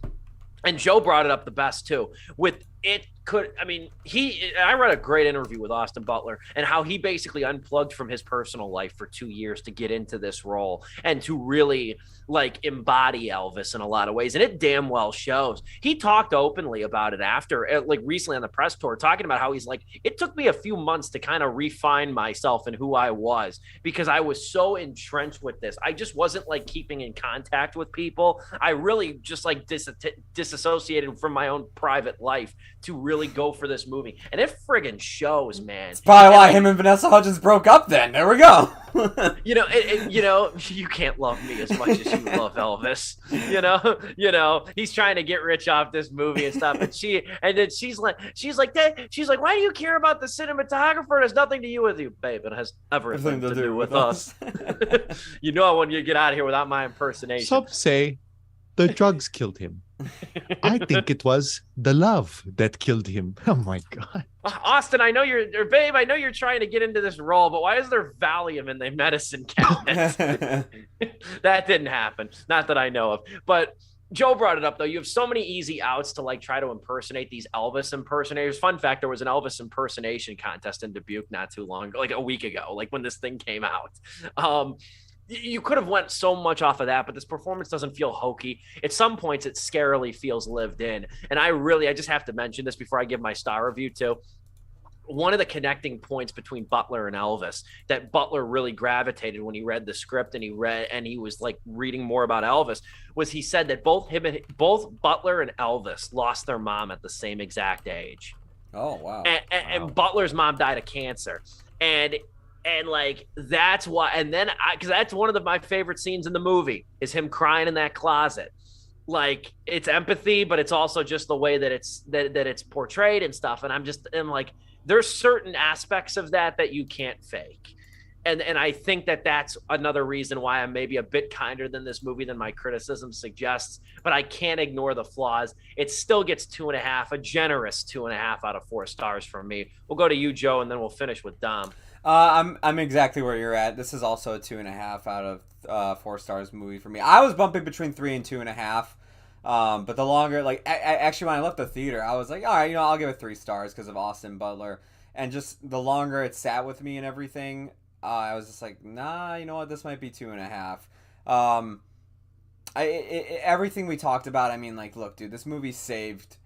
And Joe brought it up the best too. I read a great interview with Austin Butler and how he basically unplugged from his personal life for 2 years to get into this role and to really like embody Elvis in a lot of ways. And it damn well shows. He talked openly about it after, like recently on the press tour, talking about how he's like, it took me a few months to kind of refine myself and who I was because I was so entrenched with this. I just wasn't like keeping in contact with people. I really just like disassociated from my own private life to really go for this movie. And it friggin' shows, man. It's probably why him and Vanessa Hudgens broke up then. There we go. You can't love me as much as you love Elvis. He's trying to get rich off this movie and stuff. And she's like, why do you care about the cinematographer? It has nothing to do with you, babe. It has everything to do with us. I want you to get out of here without my impersonation. Some say the drugs killed him. I think it was the love that killed him. Oh my God. Austin, babe, I know you're trying to get into this role, but why is there Valium in the medicine cabinet? That didn't happen. Not that I know of. But Joe brought it up, though. You have so many easy outs to like try to impersonate these Elvis impersonators. Fun fact, there was an Elvis impersonation contest in Dubuque not too long ago, like a week ago, like when this thing came out. You could have went so much off of that, but this performance doesn't feel hokey. At some points, it scarily feels lived in. And I just have to mention this before I give my star review too. One of the connecting points between Butler and Elvis that Butler really gravitated when he read the script and he was like reading more about Elvis was he said that both Butler and Elvis lost their mom at the same exact age. Oh, wow. And Butler's mom died of cancer. And like, that's why, and then because that's one of my favorite scenes in the movie is him crying in that closet. Like, it's empathy, but it's also just the way that it's portrayed and stuff. And I'm like, there's certain aspects of that you can't fake. And I think that's another reason why I'm maybe a bit kinder than this movie than my criticism suggests, but I can't ignore the flaws. It still gets 2.5, a generous 2.5 out of 4 stars from me. We'll go to you, Joe, and then we'll finish with Dom. I'm exactly where you're at. This is also a 2.5 out of 4 stars movie for me. I was bumping between 3 and 2.5. But the longer, like, I actually when I left the theater, I was like, all right, I'll give it 3 stars because of Austin Butler. And just the longer it sat with me and everything, I was just like, nah, you know what, this might be 2.5. Everything we talked about, I mean, like, look, dude, this movie's saved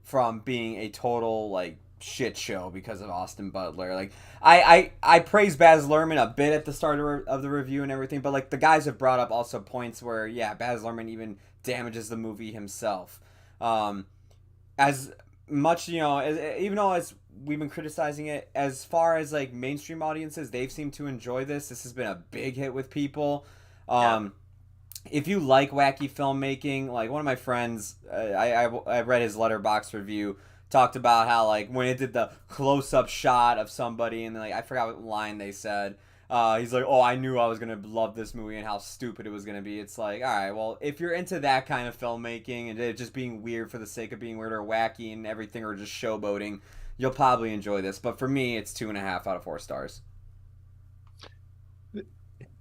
from being a total like shit show because of Austin Butler. Like, I praise Baz Luhrmann a bit at the start of the review and everything, but like the guys have brought up also points where Baz Luhrmann even damages the movie himself. As much, even though as we've been criticizing it, as far as like mainstream audiences, they've seemed to enjoy this. This has been a big hit with people. If you like wacky filmmaking, like one of my friends, I read his Letterboxd review, talked about how like when it did the close-up shot of somebody and like I forgot what line they said, he's like, oh, I knew I was gonna love this movie and how stupid it was gonna be. It's like, all right, well, if you're into that kind of filmmaking and it just being weird for the sake of being weird or wacky and everything, or just showboating, you'll probably enjoy this. But for me, it's 2.5 out of 4 stars.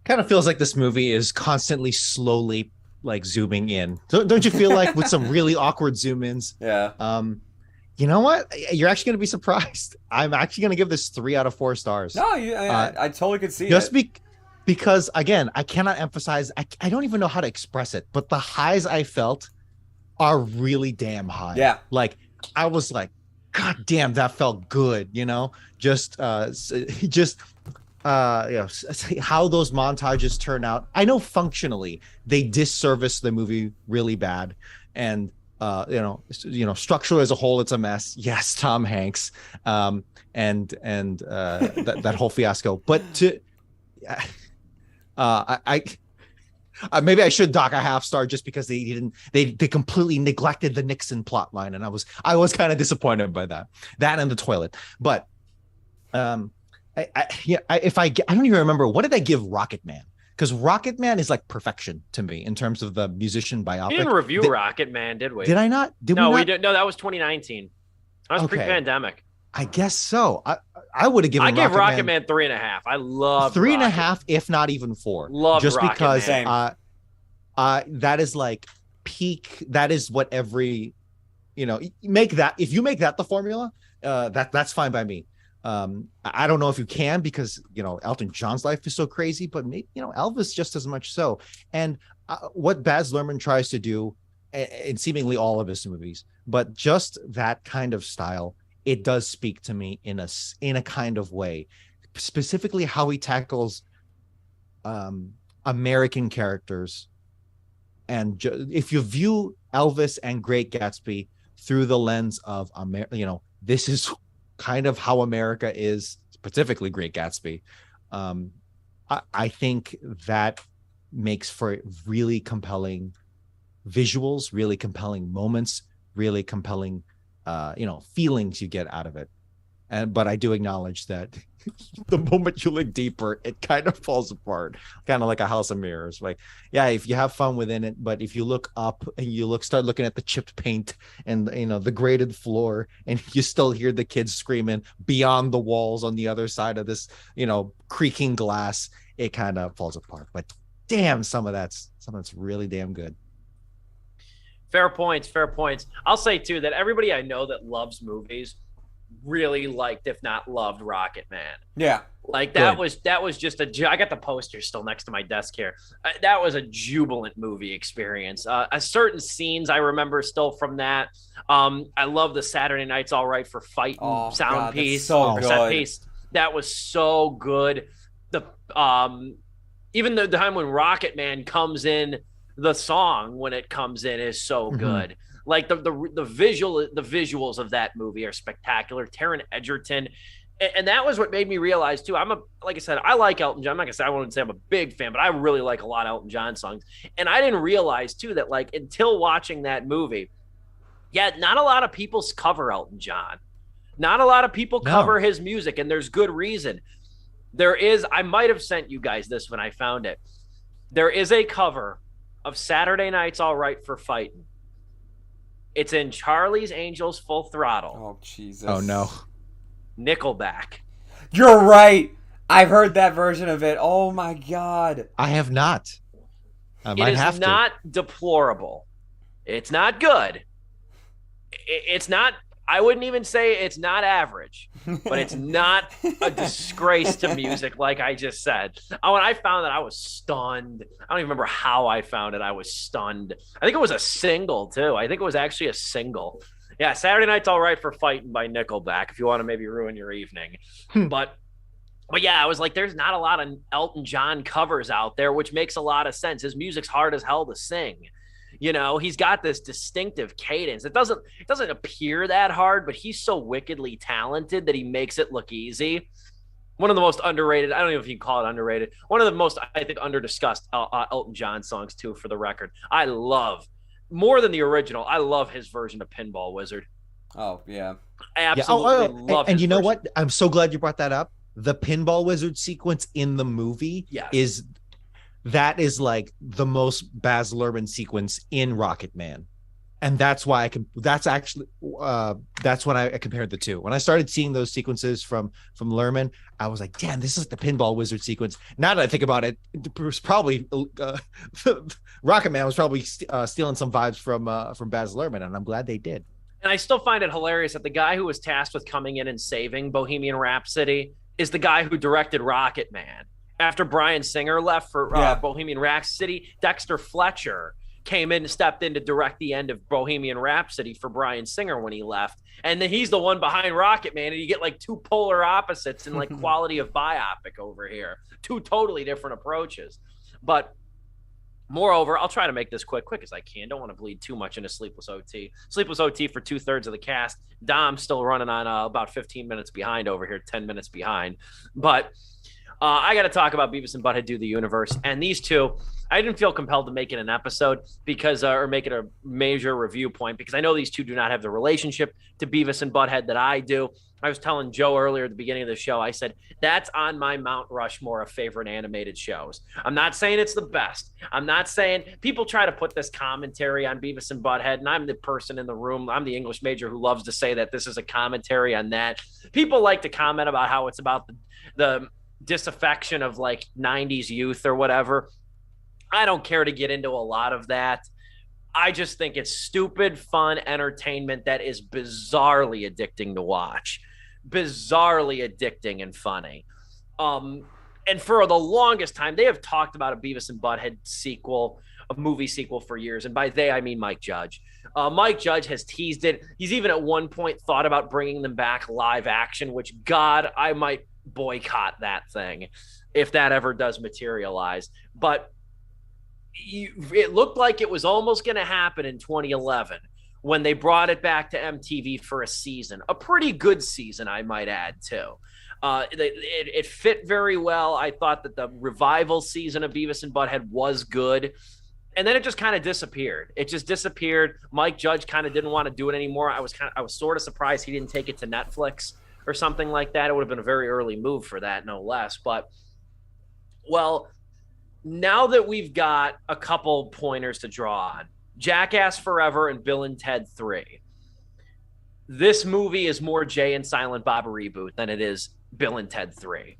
Kind of feels like this movie is constantly slowly like zooming in. Don't you feel like with some really awkward zoom ins? Yeah. You know what? You're actually going to be surprised. I'm actually going to give this 3 out of 4 stars. No, I totally could see just it. Because again, I cannot emphasize. I don't even know how to express it, but the highs I felt are really damn high. Yeah. Like I was like, God damn, that felt good. You know, just how those montages turn out. I know functionally they disservice the movie really bad, and structurally as a whole, it's a mess. Yes, Tom Hanks, and that whole fiasco. But maybe I should dock a half star just because they completely neglected the Nixon plot line, and I was kind of disappointed by that and the toilet. But I don't even remember, what did I give Rocket Man? Because Rocket Man is like perfection to me in terms of the musician biopic. We didn't review Rocket Man, did we? Did I not? No, we didn't. No, that was 2019. That was pre-pandemic. I guess so. I would have given. I gave Rocket Man 3.5. I love 3.5, if not even 4. Love just Rocket because Man. that is like peak. That is what every, make that. If you make that the formula, that's fine by me. I don't know if you can, because Elton John's life is so crazy, but maybe Elvis just as much so. And what Baz Luhrmann tries to do in seemingly all of his movies, but just that kind of style, it does speak to me in a kind of way, specifically how he tackles American characters. And if you view Elvis and Great Gatsby through the lens of this is kind of how America is, specifically Great Gatsby. I think that makes for really compelling visuals, really compelling moments, really compelling feelings you get out of it. But I do acknowledge that the moment you look deeper, it kind of falls apart, kind of like a house of mirrors. Like, yeah, if you have fun within it, but if you look up and start looking at the chipped paint and the graded floor, and you still hear the kids screaming beyond the walls on the other side of this, creaking glass, it kind of falls apart. But damn, some of that's really damn good. Fair points. I'll say too that everybody I know that loves movies really liked, if not loved, Rocket Man. Yeah. Like that was just I got the poster still next to my desk here. That was a jubilant movie experience. Certain scenes I remember still from that. I love the Saturday Night's All Right for Fighting sound piece. So good. That piece, that was so good. The even the time when Rocket Man comes in, the song when it comes in is so good. Like the visuals of that movie are spectacular. Taron Egerton, and that was what made me realize too. Like I said, I like Elton John. I'm not gonna say I wouldn't say I'm a big fan, but I really like a lot of Elton John songs. And I didn't realize too that like until watching that movie, not a lot of people cover Elton John. Not a lot of people cover his music, and there's good reason. I might have sent you guys this when I found it. There is a cover of Saturday Night's All Right for Fighting. It's in Charlie's Angels Full Throttle. Oh, Jesus. Oh, no. Nickelback. You're right. I've heard that version of it. Oh, my God. I have not. I might have to. It is not deplorable. It's not good. It's not, I wouldn't even say it's not average, but it's not a disgrace to music, like I just said. When I found that, I was stunned. I don't even remember how I found it. I was stunned. I think it was a single, too. I think it was actually a single. Yeah, Saturday Night's All Right for Fighting by Nickelback, if you want to maybe ruin your evening. But yeah, I was like, there's not a lot of Elton John covers out there, which makes a lot of sense. His music's hard as hell to sing. He's got this distinctive cadence. It doesn't appear that hard, but he's so wickedly talented that he makes it look easy. One of the most underrated, I don't know if you can call it underrated, one of the most, I think, under-discussed Elton John songs, too, for the record. I love, more than the original, I love his version of Pinball Wizard. Oh, yeah. I absolutely love it. And you know what? I'm so glad you brought that up. The Pinball Wizard sequence in the movie is like the most Baz Luhrmann sequence in Rocket Man. And that's why that's when I compared the two. When I started seeing those sequences from Lerman, I was like, damn, this is the Pinball Wizard sequence. Now that I think about it, it was probably Rocket Man was probably stealing some vibes from Baz Luhrmann, and I'm glad they did. And I still find it hilarious that the guy who was tasked with coming in and saving Bohemian Rhapsody is the guy who directed Rocket Man. After Bryan Singer left for Bohemian Rhapsody, Dexter Fletcher came in and stepped in to direct the end of Bohemian Rhapsody for Bryan Singer when he left. And then he's the one behind Rocket Man, and you get like two polar opposites in like quality of biopic over here. Two totally different approaches. But moreover, I'll try to make this quick as I can. Don't want to bleed too much into Sleepless OT. Sleepless OT for 2/3 of the cast. Dom's still running on about 15 minutes behind over here, 10 minutes behind. But I got to talk about Beavis and Butthead Do the Universe. And these two, I didn't feel compelled to make it an episode because, or make it a major review point, because I know these two do not have the relationship to Beavis and Butthead that I do. I was telling Joe earlier at the beginning of the show, I said, that's on my Mount Rushmore of favorite animated shows. I'm not saying it's the best. I'm not saying people try to put this commentary on Beavis and Butthead, and I'm the person in the room. I'm the English major who loves to say that this is a commentary on that. People like to comment about how it's about the disaffection of like 90s youth or whatever. I don't care to get into a lot of that. I just think it's stupid, fun entertainment that is bizarrely addicting to watch. Bizarrely addicting and funny. And for the longest time, they have talked about a Beavis and Butthead sequel, a movie sequel for years. And by they, I mean Mike Judge. Mike Judge has teased it. He's even at one point thought about bringing them back live action, which, God, I might boycott that thing if that ever does materialize. But it looked like it was almost going to happen in 2011 when they brought it back to MTV for a season, a pretty good season, I might add, too. It fit very well. I thought that the revival season of Beavis and Butthead was good. And then it just kind of disappeared. It just disappeared. Mike Judge kind of didn't want to do it anymore. I was sort of surprised he didn't take it to Netflix or something like that. It would have been a very early move for that, no less. But, well, now that we've got a couple pointers to draw on, Jackass Forever and Bill and Ted 3, this movie is more Jay and Silent Bob reboot than it is Bill and Ted 3.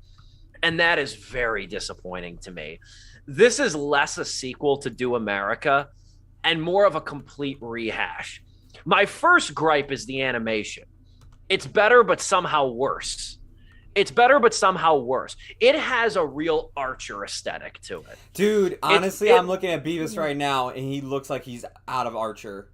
And that is very disappointing to me. This is less a sequel to Do America and more of a complete rehash. My first gripe is the animation. It's better, but somehow worse. It has a real Archer aesthetic to it. Dude, honestly, I'm looking at Beavis right now, and he looks like he's out of Archer.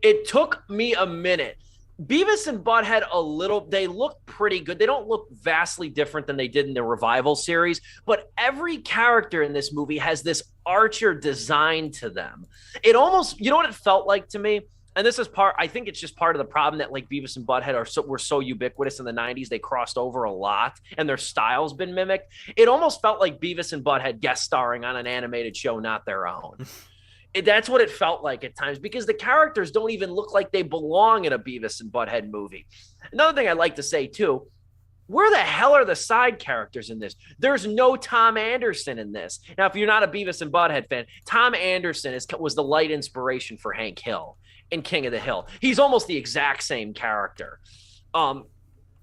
It took me a minute. Beavis and Butthead they look pretty good. They don't look vastly different than they did in the Revival series, but every character in this movie has this Archer design to them. It almost, you know what it felt like to me? And this is I think it's just part of the problem that like Beavis and Butthead were so ubiquitous in the 90s. They crossed over a lot and their style's been mimicked. It almost felt like Beavis and Butthead guest starring on an animated show, not their own. That's what it felt like at times, because the characters don't even look like they belong in a Beavis and Butthead movie. Another thing I'd like to say too, where the hell are the side characters in this? There's no Tom Anderson in this. Now, if you're not a Beavis and Butthead fan, Tom Anderson was the light inspiration for Hank Hill in King of the Hill. He's almost the exact same character.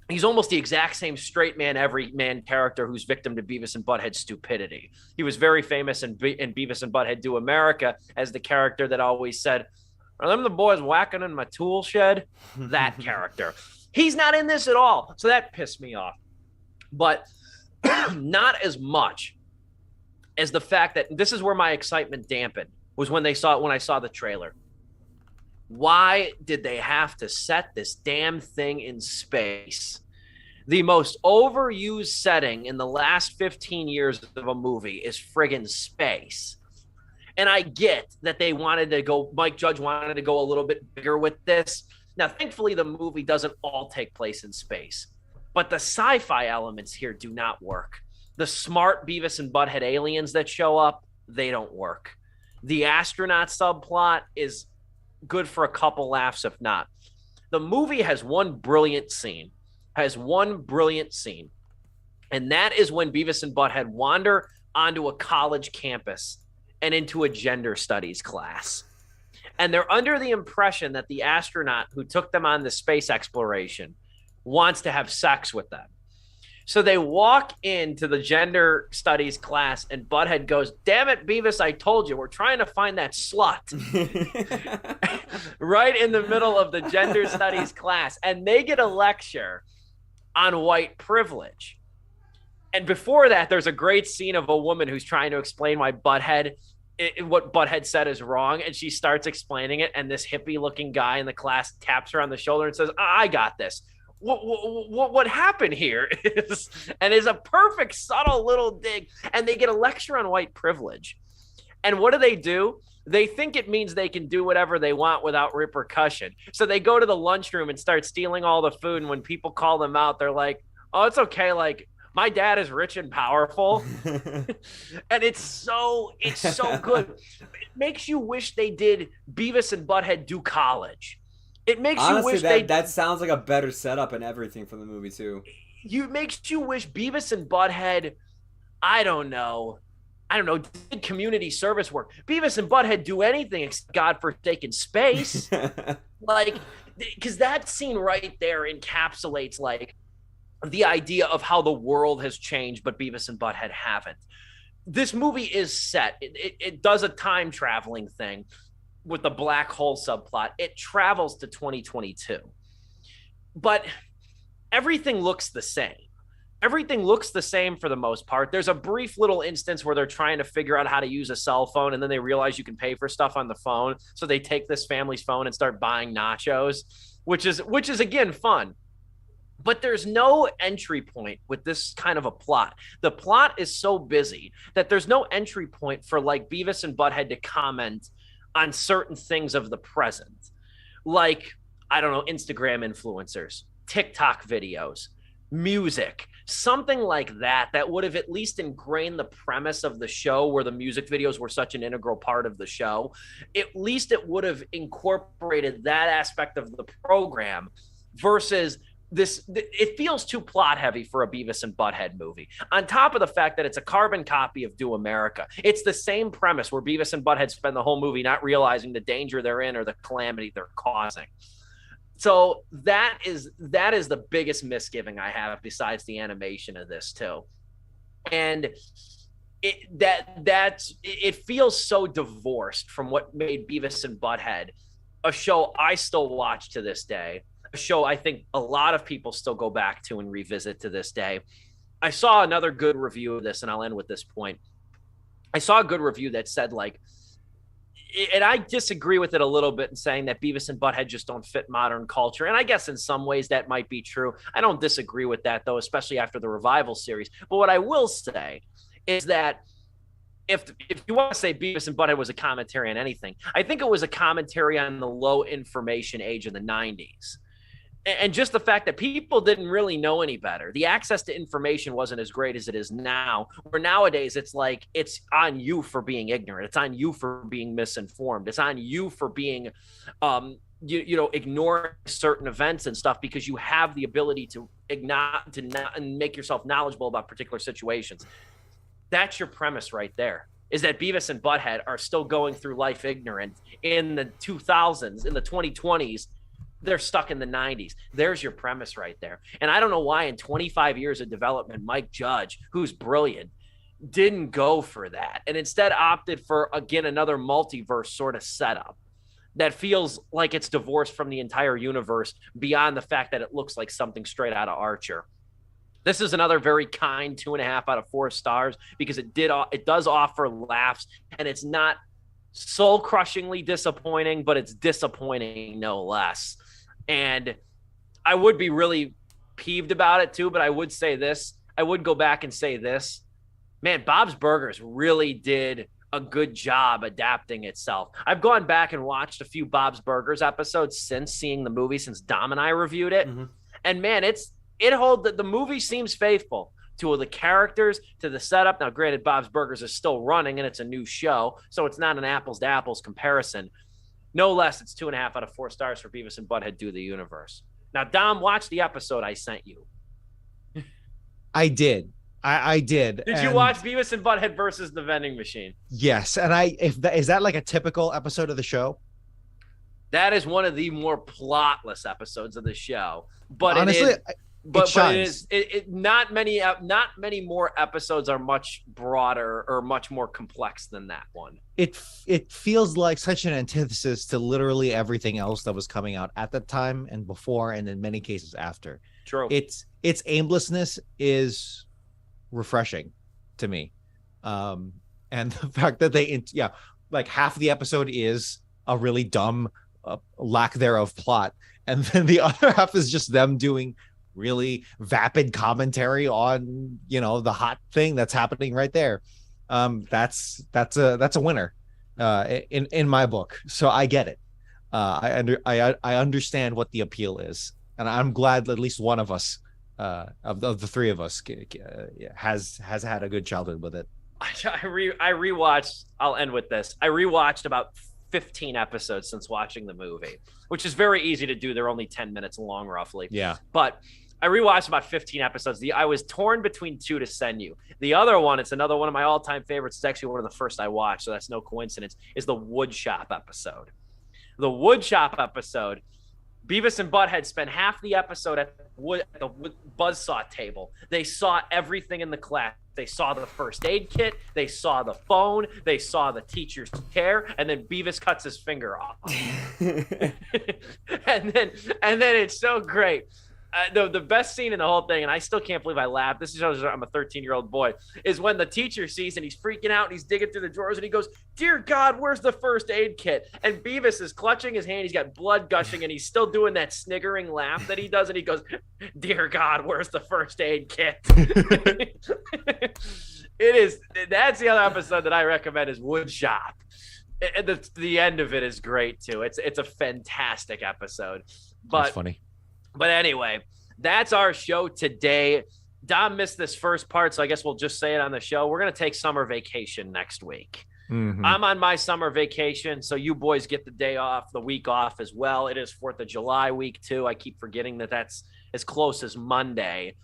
He's almost the exact same straight man, every man character who's victim to Beavis and Butthead stupidity. He was very famous in Beavis and Butthead Do America as the character that always said, "Are them the boys whacking in my tool shed?" That character. He's not in this at all. So that pissed me off. But not as much as the fact that this is where my excitement dampened, was when I saw the trailer. Why did they have to set this damn thing in space? The most overused setting in the last 15 years of a movie is friggin' space. And I get that Mike Judge wanted to go a little bit bigger with this. Now, thankfully, the movie doesn't all take place in space. But the sci-fi elements here do not work. The smart Beavis and Butthead aliens that show up, they don't work. The astronaut subplot is good for a couple laughs, if not. The movie has one brilliant scene. And that is when Beavis and Butthead wander onto a college campus and into a gender studies class. And they're under the impression that the astronaut who took them on the space exploration wants to have sex with them. So they walk into the gender studies class, and Butthead goes, "Damn it, Beavis, I told you, we're trying to find that slut." Right in the middle of the gender studies class. And they get a lecture on white privilege. And before that, there's a great scene of a woman who's trying to explain why what Butthead said is wrong. And she starts explaining it. And this hippie looking guy in the class taps her on the shoulder and says, "I got this. What happened here is," and is a perfect subtle little dig. And they get a lecture on white privilege. And what do? They think it means they can do whatever they want without repercussion. So they go to the lunchroom and start stealing all the food. And when people call them out, they're like, "Oh, it's okay. Like, my dad is rich and powerful." And it's so good. It makes you wish they did Beavis and Butthead do college. It makes Honestly, you wish that sounds like a better setup and everything for the movie too. Makes you wish Beavis and Butthead, I don't know, did community service work. Beavis and Butthead do anything except godforsaken space. Like, because that scene right there encapsulates like the idea of how the world has changed, but Beavis and Butthead haven't. This movie is set. It does a time traveling thing with the black hole subplot. It travels to 2022, but everything looks the same. Everything looks the same for the most part. There's a brief little instance where they're trying to figure out how to use a cell phone, and then they realize you can pay for stuff on the phone. So they take this family's phone and start buying nachos, which is again fun. But there's no entry point with this kind of a plot. The plot is so busy that there's no entry point for like Beavis and Butthead to comment on certain things of the present. Like, I don't know, Instagram influencers, TikTok videos, music, something like that would have at least ingrained the premise of the show, where the music videos were such an integral part of the show. At least it would have incorporated that aspect of the program versus this. It feels too plot heavy for a Beavis and Butthead movie, on top of the fact that it's a carbon copy of Do America. It's the same premise where Beavis and Butthead spend the whole movie not realizing the danger they're in or the calamity they're causing. So that is the biggest misgiving I have, besides the animation of this too. And it feels so divorced from what made Beavis and Butthead a show I still watch to this day, a show I think a lot of people still go back to and revisit to this day. I saw another good review of this, and I'll end with this point. I saw a good review that said, like, and I disagree with it a little bit in saying that Beavis and Butthead just don't fit modern culture. And I guess in some ways that might be true. I don't disagree with that, though, especially after the Revival series. But what I will say is that if you want to say Beavis and Butthead was a commentary on anything, I think it was a commentary on the low information age of the 90s. And just the fact that people didn't really know any better. The access to information wasn't as great as it is now, where nowadays it's like, it's on you for being ignorant. It's on you for being misinformed. It's on you for being, ignoring certain events and stuff, because you have the ability to make yourself knowledgeable about particular situations. That's your premise right there, is that Beavis and Butthead are still going through life ignorant in the 2000s, in the 2020s. They're stuck in the 90s. There's your premise right there. And I don't know why in 25 years of development, Mike Judge, who's brilliant, didn't go for that and instead opted for, again, another multiverse sort of setup that feels like it's divorced from the entire universe beyond the fact that it looks like something straight out of Archer. This is another very kind 2.5 out of 4 stars, because it does offer laughs, and it's not soul-crushingly disappointing, but it's disappointing no less. And I would be really peeved about it too, but I would say this. I would go back and say this. Man, Bob's Burgers really did a good job adapting itself. I've gone back and watched a few Bob's Burgers episodes since seeing the movie, since Dom and I reviewed it. Mm-hmm. And man, the movie seems faithful to the characters, to the setup. Now, granted, Bob's Burgers is still running and it's a new show, so it's not an apples to apples comparison. No less, it's 2.5 out of 4 stars for Beavis and Butthead Do the Universe. Now, Dom, watch the episode I sent you. I did. I did. Did you watch Beavis and Butthead versus the vending machine? Yes. And is that like a typical episode of the show? That is one of the more plotless episodes of the show. But Honestly, but not many more episodes are much broader or much more complex than that one. It feels like such an antithesis to literally everything else that was coming out at that time and before, and in many cases after. True. Its aimlessness is refreshing to me, and the fact that like half the episode is a really dumb lack thereof plot, and then the other half is just them doing really vapid commentary on the hot thing that's happening right there. That's a winner in my book. So I get it. I understand what the appeal is, and I'm glad that at least one of us of the three of us has had a good childhood with it. I rewatched. I'll end with this. I rewatched about 15 episodes since watching the movie, which is very easy to do. They're only 10 minutes long, roughly. Yeah. But I rewatched about 15 episodes. I was torn between two to send you. The other one, it's another one of my all-time favorites. It's actually one of the first I watched, so that's no coincidence, is the woodshop episode. The woodshop episode, Beavis and Butthead spent half the episode at the buzzsaw table. They saw everything in the class. They saw the first aid kit. They saw the phone. They saw the teacher's chair. And then Beavis cuts his finger off. and then it's so great. The best scene in the whole thing, and I still can't believe I laughed. This shows I'm a 13-year-old boy, is when the teacher sees and he's freaking out and he's digging through the drawers and he goes, "Dear God, where's the first aid kit?" And Beavis is clutching his hand. He's got blood gushing and he's still doing that sniggering laugh that he does. And he goes, "Dear God, where's the first aid kit?" That's the other episode that I recommend is Woodshop. The end of it is great too. It's a fantastic episode. That's funny. But anyway, that's our show today. Dom missed this first part, so I guess we'll just say it on the show. We're going to take summer vacation next week. Mm-hmm. I'm on my summer vacation, so you boys get the week off as well. It is 4th of July week, too. I keep forgetting that's as close as Monday.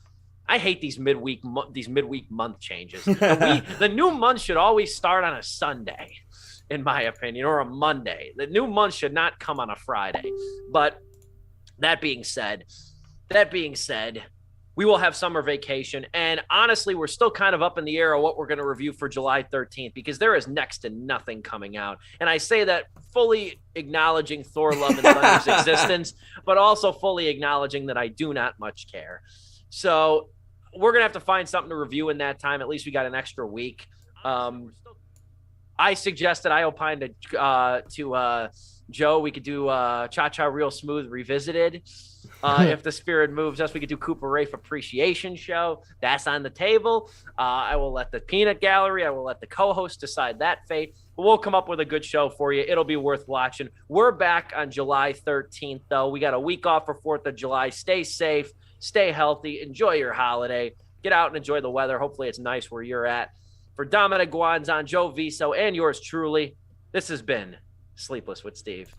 I hate these midweek month changes. The new month should always start on a Sunday, in my opinion, or a Monday. The new month should not come on a Friday. But That being said, we will have summer vacation. And honestly, we're still kind of up in the air of what we're going to review for July 13th because there is next to nothing coming out. And I say that fully acknowledging Thor Love and Thunder's existence, but also fully acknowledging that I do not much care. So we're going to have to find something to review in that time. At least we got an extra week. I suggested, I opined to Joe, we could do Cha-Cha Real Smooth Revisited. If the spirit moves us, we could do Cooper Rafe Appreciation Show. That's on the table. I will let the Peanut Gallery, I will let the co-host decide that fate. But we'll come up with a good show for you. It'll be worth watching. We're back on July 13th, though. We got a week off for 4th of July. Stay safe. Stay healthy. Enjoy your holiday. Get out and enjoy the weather. Hopefully it's nice where you're at. For Dominic Guanzon, Joe Viso, and yours truly, this has been Sleepless with Steve.